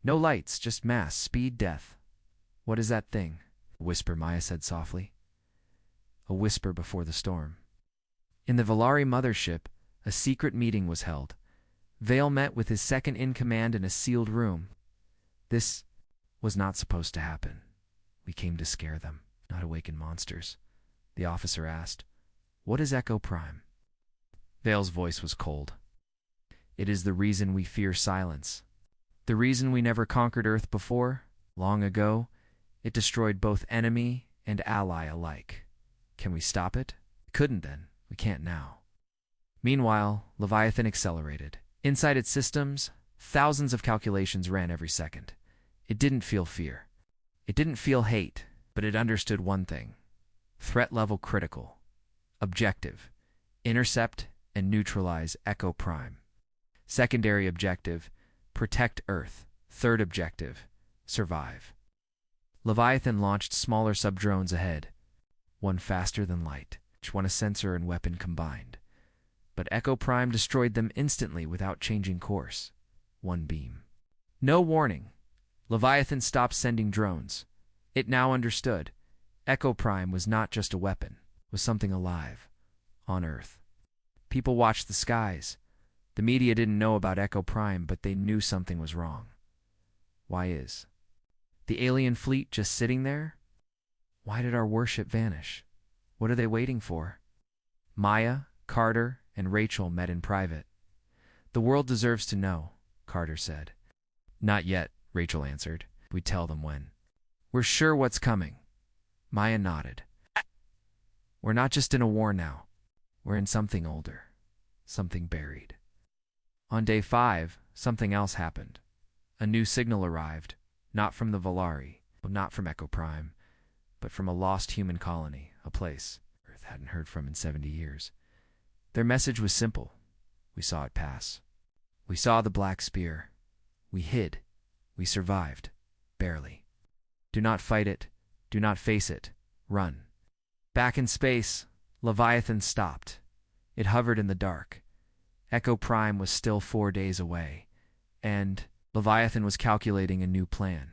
No lights, just mass, speed, death. What is that thing? A whisper, Maya said softly. A whisper before the storm. In the Valari mothership, a secret meeting was held. Vale met with his second-in-command in a sealed room. This was not supposed to happen. We came to scare them, not awaken monsters. The officer asked, What is Echo Prime? Vale's voice was cold. It is the reason we fear silence. The reason we never conquered Earth before. Long ago, it destroyed both enemy and ally alike. Can we stop it? We couldn't then. We can't now. Meanwhile, Leviathan accelerated. Inside its systems, thousands of calculations ran every second. It didn't feel fear. It didn't feel hate, but it understood one thing. Threat level critical. Objective. Intercept and neutralize Echo Prime. Secondary objective. Protect Earth. Third objective. Survive. Leviathan launched smaller sub-drones ahead. One faster than light, each one a sensor and weapon combined. But Echo Prime destroyed them instantly without changing course. One beam. No warning. Leviathan stopped sending drones. It now understood. Echo Prime was not just a weapon, was something alive. On Earth. People watched the skies. The media didn't know about Echo Prime, but they knew something was wrong. Why is the alien fleet just sitting there? Why did our warship vanish? What are they waiting for? Maya, Carter, and Rachel met in private. The world deserves to know, Carter said. Not yet, Rachel answered. We tell them when. We're sure what's coming. Maya nodded. We're not just in a war now. We're in something older. Something buried. On day 5, something else happened. A new signal arrived, not from the Valari, not from Echo Prime, but from a lost human colony, a place Earth hadn't heard from in 70 years. Their message was simple. We saw it pass. We saw the black spear. We hid. We survived. Barely. Do not fight it. Do not face it. Run. Back in space, Leviathan stopped. It hovered in the dark. Echo Prime was still 4 days away, and Leviathan was calculating a new plan.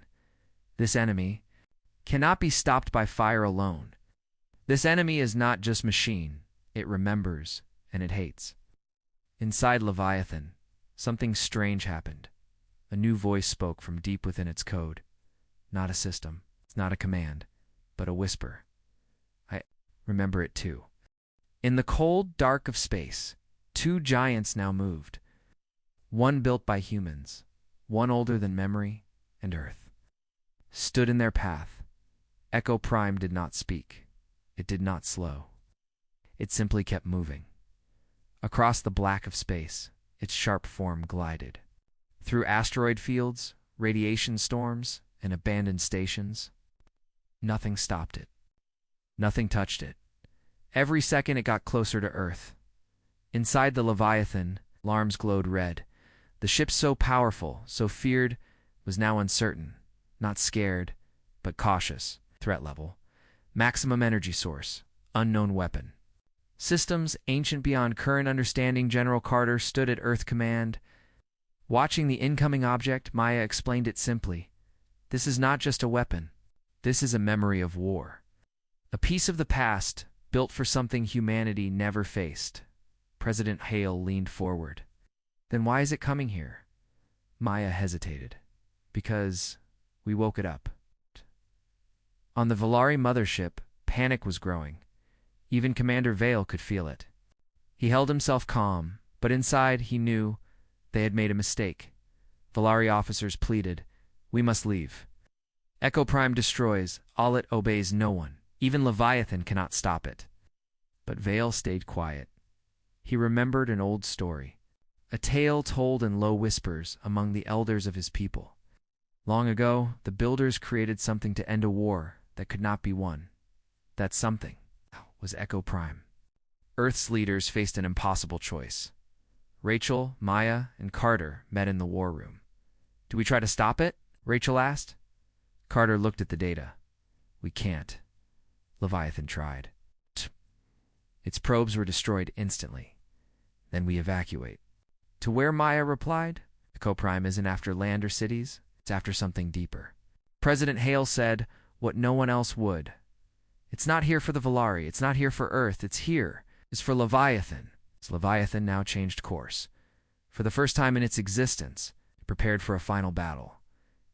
This enemy cannot be stopped by fire alone. This enemy is not just machine. It remembers, and it hates. Inside Leviathan, something strange happened. A new voice spoke from deep within its code. Not a system, it's not a command, but a whisper. I remember it too. In the cold dark of space, two giants now moved. One built by humans, one older than memory and Earth, stood in their path. Echo Prime did not speak. It did not slow. It simply kept moving. Across the black of space, its sharp form glided. Through asteroid fields, radiation storms, and abandoned stations. Nothing stopped it. Nothing touched it. Every second it got closer to Earth. Inside the Leviathan, alarms glowed red. The ship so powerful, so feared, was now uncertain. Not scared, but cautious. Threat level. Maximum energy source. Unknown weapon. Systems ancient beyond current understanding. General Carter stood at Earth Command. Watching the incoming object, Maya explained it simply. This is not just a weapon. This is a memory of war. A piece of the past, built for something humanity never faced. President Hale leaned forward. Then why is it coming here? Maya hesitated. Because we woke it up. On the Valari mothership, panic was growing. Even Commander Vale could feel it. He held himself calm, but inside he knew they had made a mistake. Valari officers pleaded, "We must leave. Echo Prime destroys, all it obeys no one. Even Leviathan cannot stop it." But Vale stayed quiet. He remembered an old story, a tale told in low whispers among the elders of his people. Long ago, the builders created something to end a war that could not be won. That something was Echo Prime. Earth's leaders faced an impossible choice. Rachel, Maya, and Carter met in the war room. "Do we try to stop it?" Rachel asked. Carter looked at the data. "We can't." Leviathan tried. Its probes were destroyed instantly. "Then we evacuate." To where, Maya replied. "Echo Prime isn't after land or cities. It's after something deeper." President Hale said what no one else would. "It's not here for the Valari. It's not here for Earth. It's here. It's for Leviathan." Leviathan now changed course. For the first time in its existence, it prepared for a final battle.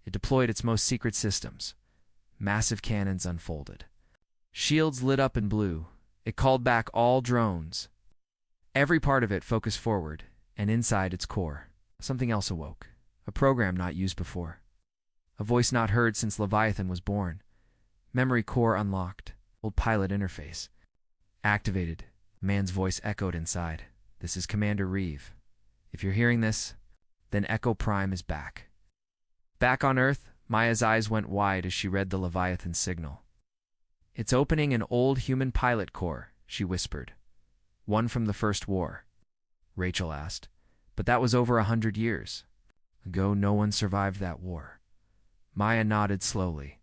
It deployed its most secret systems. Massive cannons unfolded. Shields lit up in blue. It called back all drones. Every part of it focused forward, and inside its core, something else awoke. A program not used before. A voice not heard since Leviathan was born. Memory core unlocked. Old pilot interface. Activated. A man's voice echoed inside. "This is Commander Reeve. If you're hearing this, then Echo Prime is back." Back on Earth, Maya's eyes went wide as she read the Leviathan signal. "It's opening an old human pilot core," she whispered. "One from the First War." Rachel asked. "But that was over 100 years ago. No one survived that war." Maya nodded slowly.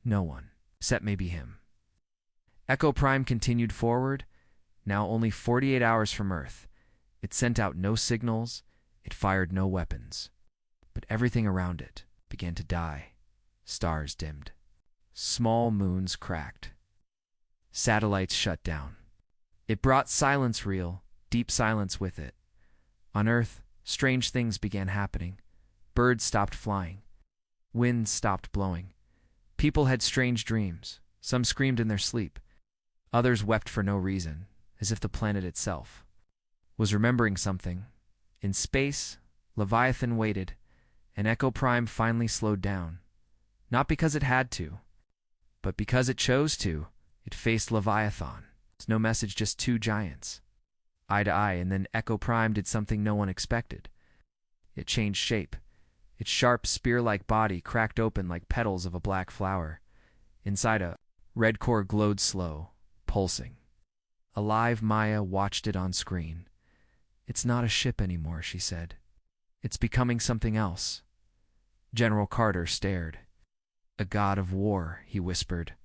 "No one, except maybe him." Echo Prime continued forward, now only 48 hours from Earth. It sent out no signals, it fired no weapons. But everything around it began to die. Stars dimmed. Small moons cracked. Satellites shut down. It brought silence real, deep silence with it. On Earth, strange things began happening. Birds stopped flying. Winds stopped blowing. People had strange dreams. Some screamed in their sleep. Others wept for no reason, as if the planet itself was remembering something. In space, Leviathan waited, and Echo Prime finally slowed down. Not because it had to, but because it chose to. It faced Leviathan. It's no message, just two giants. Eye to eye, and then Echo Prime did something no one expected. It changed shape. Its sharp, spear-like body cracked open like petals of a black flower. Inside, a red core glowed slow, pulsing. Alive, Maya watched it on screen. "It's not a ship anymore," she said. "It's becoming something else." General Carter stared. "A god of war," he whispered.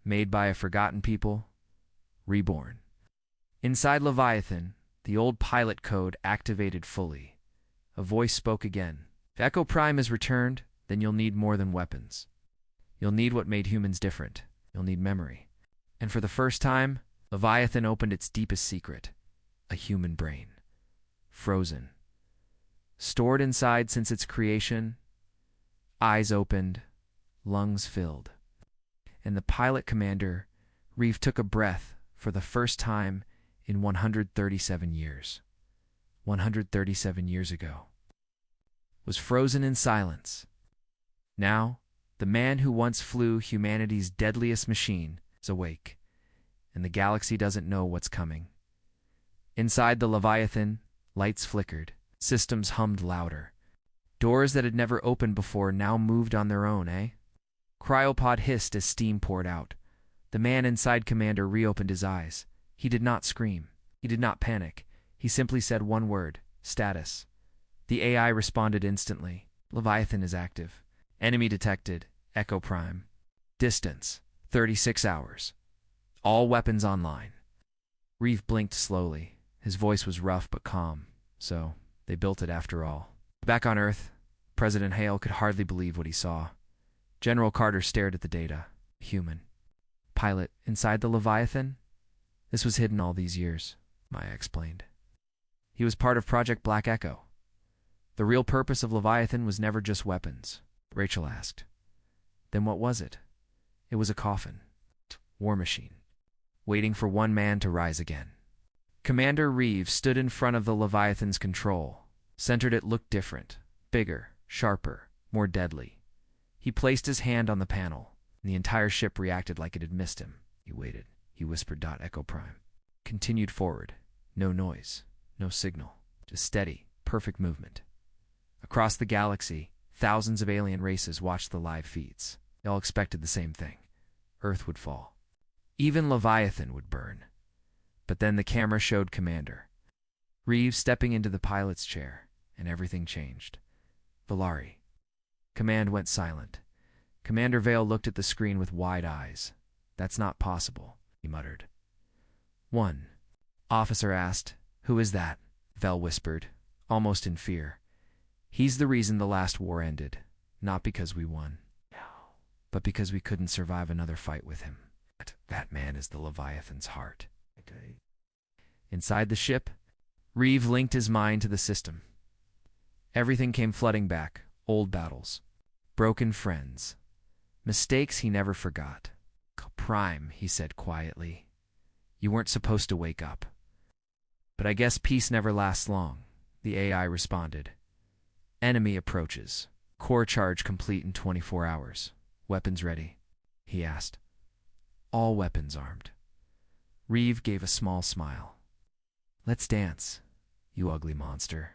"Made by a forgotten people, reborn." Inside Leviathan, the old pilot code activated fully. A voice spoke again. "If Echo Prime is returned, then you'll need more than weapons. You'll need what made humans different. You'll need memory." And for the first time, Leviathan opened its deepest secret, a human brain. Frozen. stored inside since its creation, eyes opened, lungs filled. And the pilot commander, Reeve, took a breath for the first time in 137 years. 137 years ago. Was frozen in silence. Now, the man who once flew humanity's deadliest machine is awake, and the galaxy doesn't know what's coming. Inside the Leviathan, lights flickered, systems hummed louder. Doors that had never opened before now moved on their own, eh? Cryopod hissed as steam poured out. The man inside Commander reopened his eyes. He did not scream. He did not panic. He simply said one word, status. The AI responded instantly. Leviathan is active. Enemy detected. Echo Prime. Distance, 36 hours. All weapons online. Reeve blinked slowly. His voice was rough but calm. So, they built it after all. Back on Earth, President Hale could hardly believe what he saw. General Carter stared at the data. Human. Pilot inside the Leviathan? This was hidden all these years, Maya explained. He was part of Project Black Echo. The real purpose of Leviathan was never just weapons, Rachel asked. Then what was it? It was a coffin. War machine. Waiting for one man to rise again. Commander Reeve stood in front of the Leviathan's control. Centered, it looked different. Bigger, sharper, more deadly. He placed his hand on the panel, and the entire ship reacted like it had missed him. He waited. He whispered. Echo Prime. Continued forward. No noise. No signal. Just steady, perfect movement. Across the galaxy, thousands of alien races watched the live feeds. They all expected the same thing. Earth would fall. Even Leviathan would burn. But then the camera showed Commander Reeve stepping into the pilot's chair, and everything changed. Valari. Command went silent. Commander Vale looked at the screen with wide eyes. That's not possible, he muttered. One. Officer asked. Who is that? Vale whispered, almost in fear. He's the reason the last war ended. Not because we won. No. But because we couldn't survive another fight with him. That man is the Leviathan's heart. Inside the ship, Reeve linked his mind to the system. Everything came flooding back. Old battles. Broken friends. Mistakes he never forgot. Prime, he said quietly. You weren't supposed to wake up. But I guess peace never lasts long, the AI responded. Enemy approaches. Core charge complete in 24 hours. Weapons ready, he asked. All weapons armed. Reeve gave a small smile. Let's dance, you ugly monster.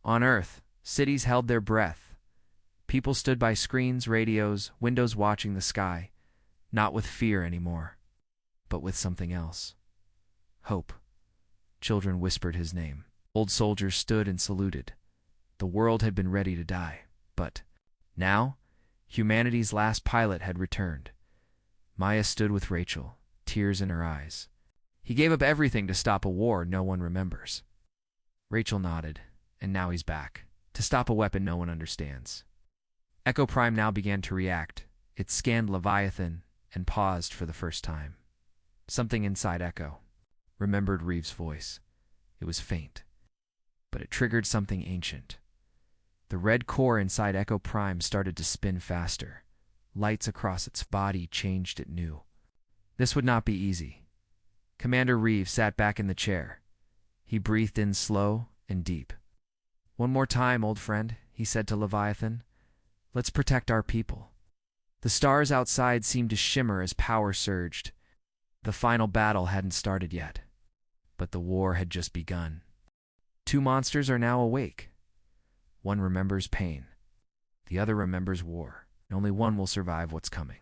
On Earth, cities held their breath. People stood by screens, radios, windows watching the sky, not with fear anymore, but with something else. Hope. Children whispered his name. Old soldiers stood and saluted. The world had been ready to die, but now, humanity's last pilot had returned. Maya stood with Rachel, tears in her eyes. He gave up everything to stop a war no one remembers. Rachel nodded, and now he's back, to stop a weapon no one understands. Echo Prime now began to react. It scanned Leviathan and paused for the first time. Something inside Echo remembered Reeve's voice. It was faint, but it triggered something ancient. The red core inside Echo Prime started to spin faster. Lights across its body changed it new. This would not be easy. Commander Reeve sat back in the chair. He breathed in slow and deep. One more time, old friend, he said to Leviathan. Let's protect our people. The stars outside seemed to shimmer as power surged. The final battle hadn't started yet, but the war had just begun. Two monsters are now awake. One remembers pain. The other remembers war. And only one will survive what's coming.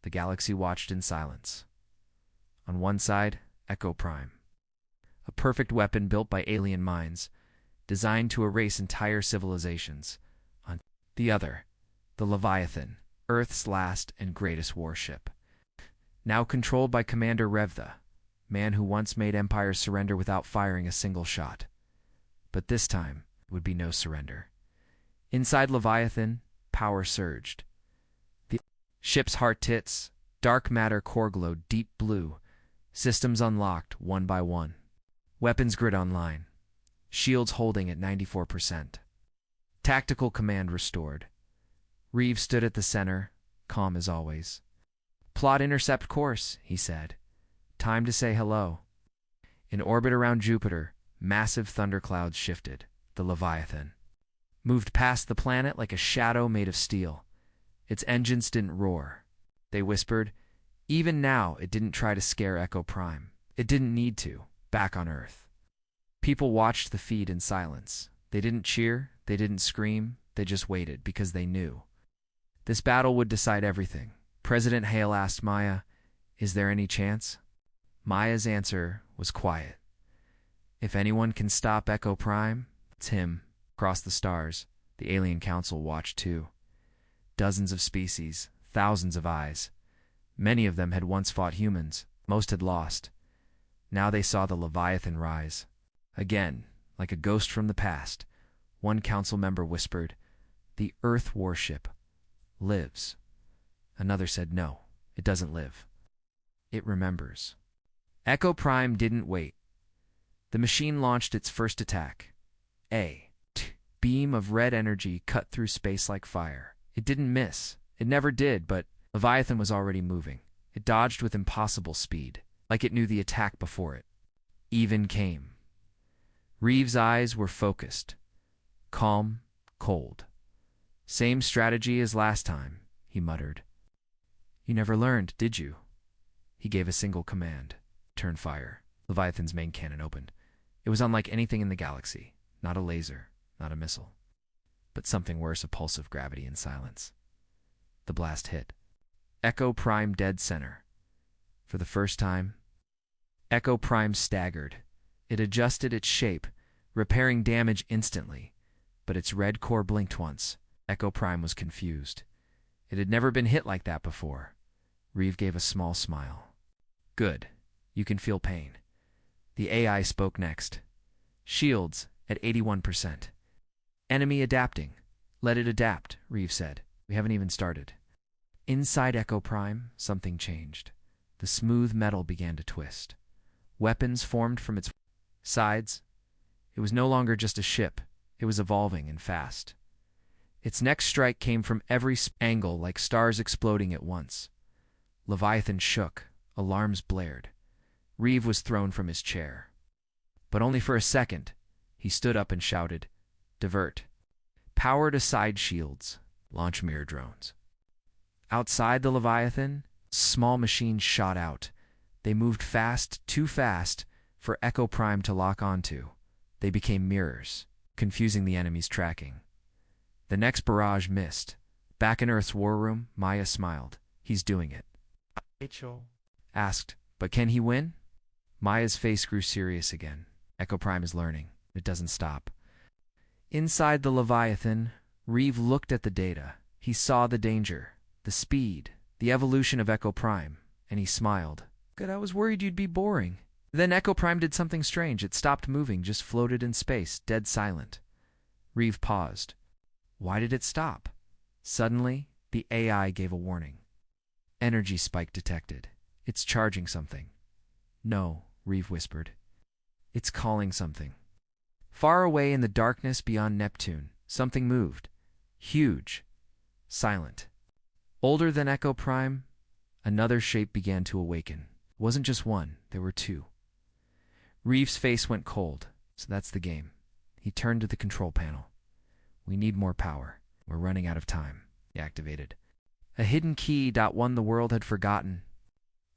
The galaxy watched in silence. On one side, Echo Prime. A perfect weapon built by alien minds, designed to erase entire civilizations. On the other, the Leviathan, Earth's last and greatest warship. Now controlled by Commander Revtha, man who once made empires surrender without firing a single shot. But this time, it would be no surrender. Inside Leviathan, power surged. The ship's heart tits, dark matter core glowed deep blue. Systems unlocked one by one. Weapons grid online. shields holding at 94%. Tactical command restored. Reeve stood at the center, calm as always. "Plot intercept course," he said. "Time to say hello." In orbit around Jupiter, massive thunderclouds shifted. The Leviathan moved past the planet like a shadow made of steel. Its engines didn't roar. They whispered. Even now, it didn't try to scare Echo Prime. It didn't need to, back on Earth. People watched the feed in silence. They didn't cheer, they didn't scream, they just waited because they knew. This battle would decide everything. President Hale asked Maya, "Is there any chance?" Maya's answer was quiet. "If anyone can stop Echo Prime, it's him." Across the stars, the Alien Council watched too. Dozens of species, thousands of eyes. Many of them had once fought humans. Most had lost. Now they saw the Leviathan rise. Again, like a ghost from the past, one council member whispered, "The Earth warship lives." Another said, "No, it doesn't live. It remembers." Echo Prime didn't wait. The machine launched its first attack. A beam of red energy cut through space like fire. It didn't miss. It never did, but Leviathan was already moving. It dodged with impossible speed, like it knew the attack before it even came. Reeve's eyes were focused, calm, cold. "Same strategy as last time," he muttered. "You never learned, did you?" He gave a single command. "Turn fire." Leviathan's main cannon opened. It was unlike anything in the galaxy. Not a laser, not a missile, but something worse, a pulse of gravity and silence. The blast hit Echo Prime dead center. For the first time, Echo Prime staggered. It adjusted its shape, repairing damage instantly, but its red core blinked once. Echo Prime was confused. It had never been hit like that before. Reeve gave a small smile. "Good. You can feel pain." The AI spoke next. "Shields at 81%. Enemy adapting. Let it adapt," Reeve said. "We haven't even started." Inside Echo Prime, something changed. The smooth metal began to twist. Weapons formed from its sides. It was no longer just a ship. It was evolving and fast. Its next strike came from every angle, like stars exploding at once. Leviathan shook. Alarms blared. Reeve was thrown from his chair. But only for a second. He stood up and shouted, "Divert. Power to side shields. Launch mirror drones." Outside the Leviathan, small machines shot out. They moved fast, too fast, for Echo Prime to lock onto. They became mirrors, confusing the enemy's tracking. The next barrage missed. Back in Earth's war room, Maya smiled. "He's doing it." Rachel asked, "But can he win?" Maya's face grew serious again. Echo Prime is learning. It doesn't stop. Inside the Leviathan, Reeve looked at the data. He saw the danger, the speed, the evolution of Echo Prime, and he smiled. "Good, I was worried you'd be boring." Then Echo Prime did something strange. It stopped moving, just floated in space, dead silent. Reeve paused. Why did it stop? Suddenly, the AI gave a warning. "Energy spike detected. It's charging something." "No," Reeve whispered. "It's calling something." Far away in the darkness beyond Neptune, something moved. Huge. Silent. Older than Echo Prime, another shape began to awaken. It wasn't just one, there were two. Reeve's face went cold. So that's the game. He turned to the control panel. "We need more power. We're running out of time." He activated. A hidden key. One the world had forgotten.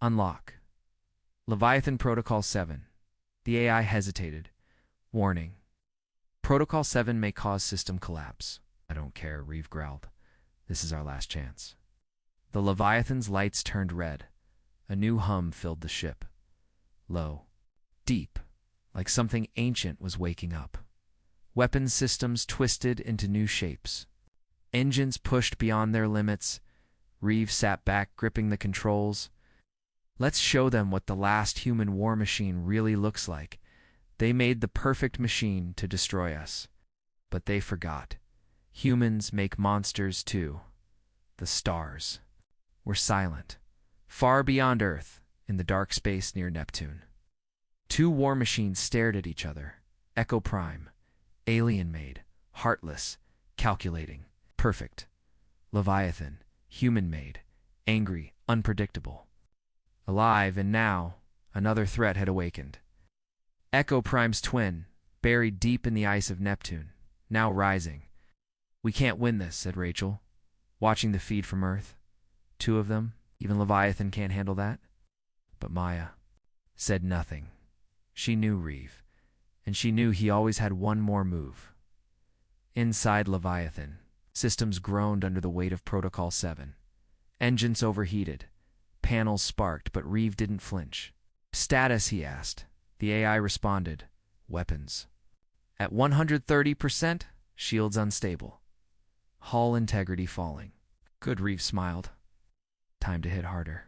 Unlock. Leviathan Protocol 7. The AI hesitated. Warning. Protocol 7 may cause system collapse. "I don't care," Reeve growled. "This is our last chance." The Leviathan's lights turned red. A new hum filled the ship. Low. Deep. Like something ancient was waking up. Weapons systems twisted into new shapes. Engines pushed beyond their limits. Reeve sat back, gripping the controls. Let's show them what the last human war machine really looks like. They made the perfect machine to destroy us. But they forgot. Humans make monsters too. The stars were silent, far beyond Earth, in the dark space near Neptune. Two war machines stared at each other. Echo Prime, alien-made, heartless, calculating, perfect. Leviathan, human-made, angry, unpredictable. Alive, and now, another threat had awakened. Echo Prime's twin, buried deep in the ice of Neptune, now rising. "We can't win this," said Rachel, watching the feed from Earth. "Two of them, even Leviathan can't handle that." But Maya said nothing. She knew Reeve, and she knew he always had one more move. Inside Leviathan, systems groaned under the weight of Protocol 7. Engines overheated. Panels sparked, but Reeve didn't flinch. "Status," he asked. The AI responded, "Weapons. At 130%, shields unstable. Hull integrity falling." "Good," Reeve smiled. "Time to hit harder."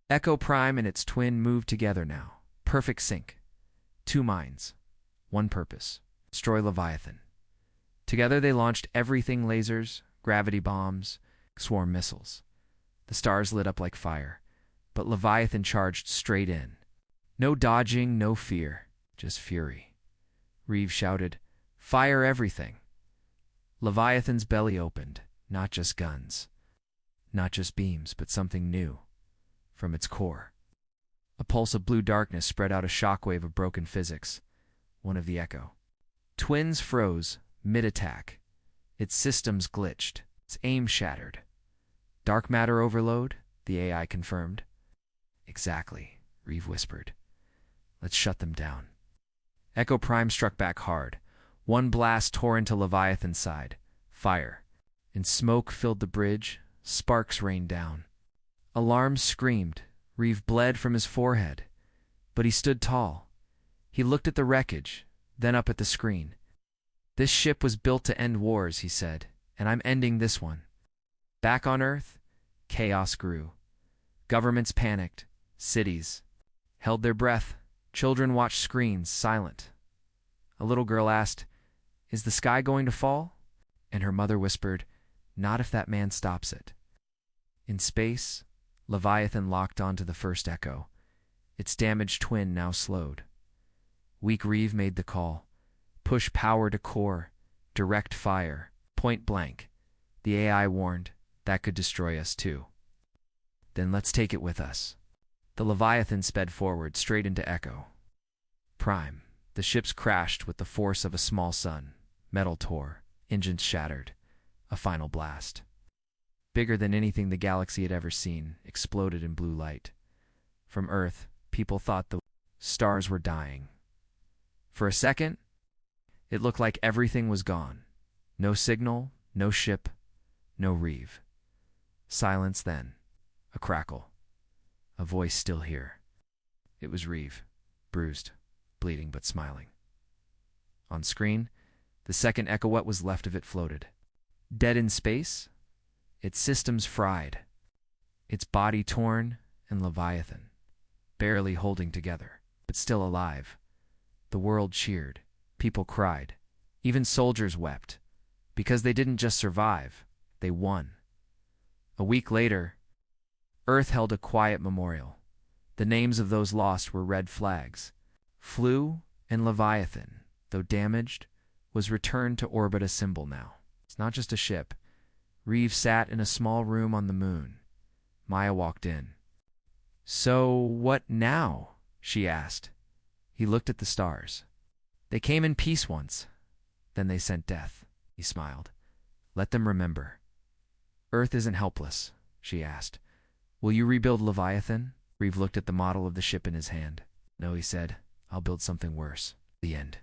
Echo Prime and its twin moved together now. Perfect sync. Two minds. One purpose. Destroy Leviathan. Together they launched everything: lasers, gravity bombs, swarm missiles. The stars lit up like fire, but Leviathan charged straight in. No dodging, no fear, just fury. Reeve shouted, "Fire everything!" Leviathan's belly opened, not just guns, not just beams, but something new. From its core, a pulse of blue darkness spread out, a shockwave of broken physics. One of the Echo twins froze mid-attack. Its systems glitched, its aim shattered. "Dark matter overload," the AI confirmed. "Exactly," Reeve whispered. "Let's shut them down." Echo Prime struck back hard. One blast tore into Leviathan's side. Fire and smoke filled the bridge. Sparks rained down. Alarms screamed. Reeve bled from his forehead. But he stood tall. He looked at the wreckage, then up at the screen. "This ship was built to end wars," he said, "and I'm ending this one." Back on Earth, chaos grew. Governments panicked. Cities held their breath. Children watched screens, silent. A little girl asked, "Is the sky going to fall?" And her mother whispered, "Not if that man stops it." In space, Leviathan locked onto the first Echo. Its damaged twin now slowed. Weak Reeve made the call. "Push power to core. Direct fire. Point blank." The AI warned, "That could destroy us too." "Then let's take it with us." The Leviathan sped forward, straight into Echo Prime. The ships crashed with the force of a small sun. Metal tore. Engines shattered. A final blast, bigger than anything the galaxy had ever seen, exploded in blue light. From Earth, people thought the stars were dying. For a second, it looked like everything was gone. No signal, no ship, no Reeve. Silence then. A crackle. A voice still here. It was Reeve, bruised, bleeding, but smiling. On screen, the second Echo, what was left of it, floated. Dead in space, its systems fried, its body torn, and Leviathan, barely holding together, but still alive. The world cheered. People cried. Even soldiers wept, because they didn't just survive, they won. A week later, Earth held a quiet memorial. The names of those lost were red flags. Flew and Leviathan, though damaged, was returned to orbit, a symbol now. It's not just a ship. Reeve sat in a small room on the moon. Maya walked in. "So what now?" she asked. He looked at the stars. "They came in peace once. Then they sent death." He smiled. "Let them remember." "Earth isn't helpless," she asked. "Will you rebuild Leviathan?" Reeve looked at the model of the ship in his hand. "No," he said. "I'll build something worse." The end.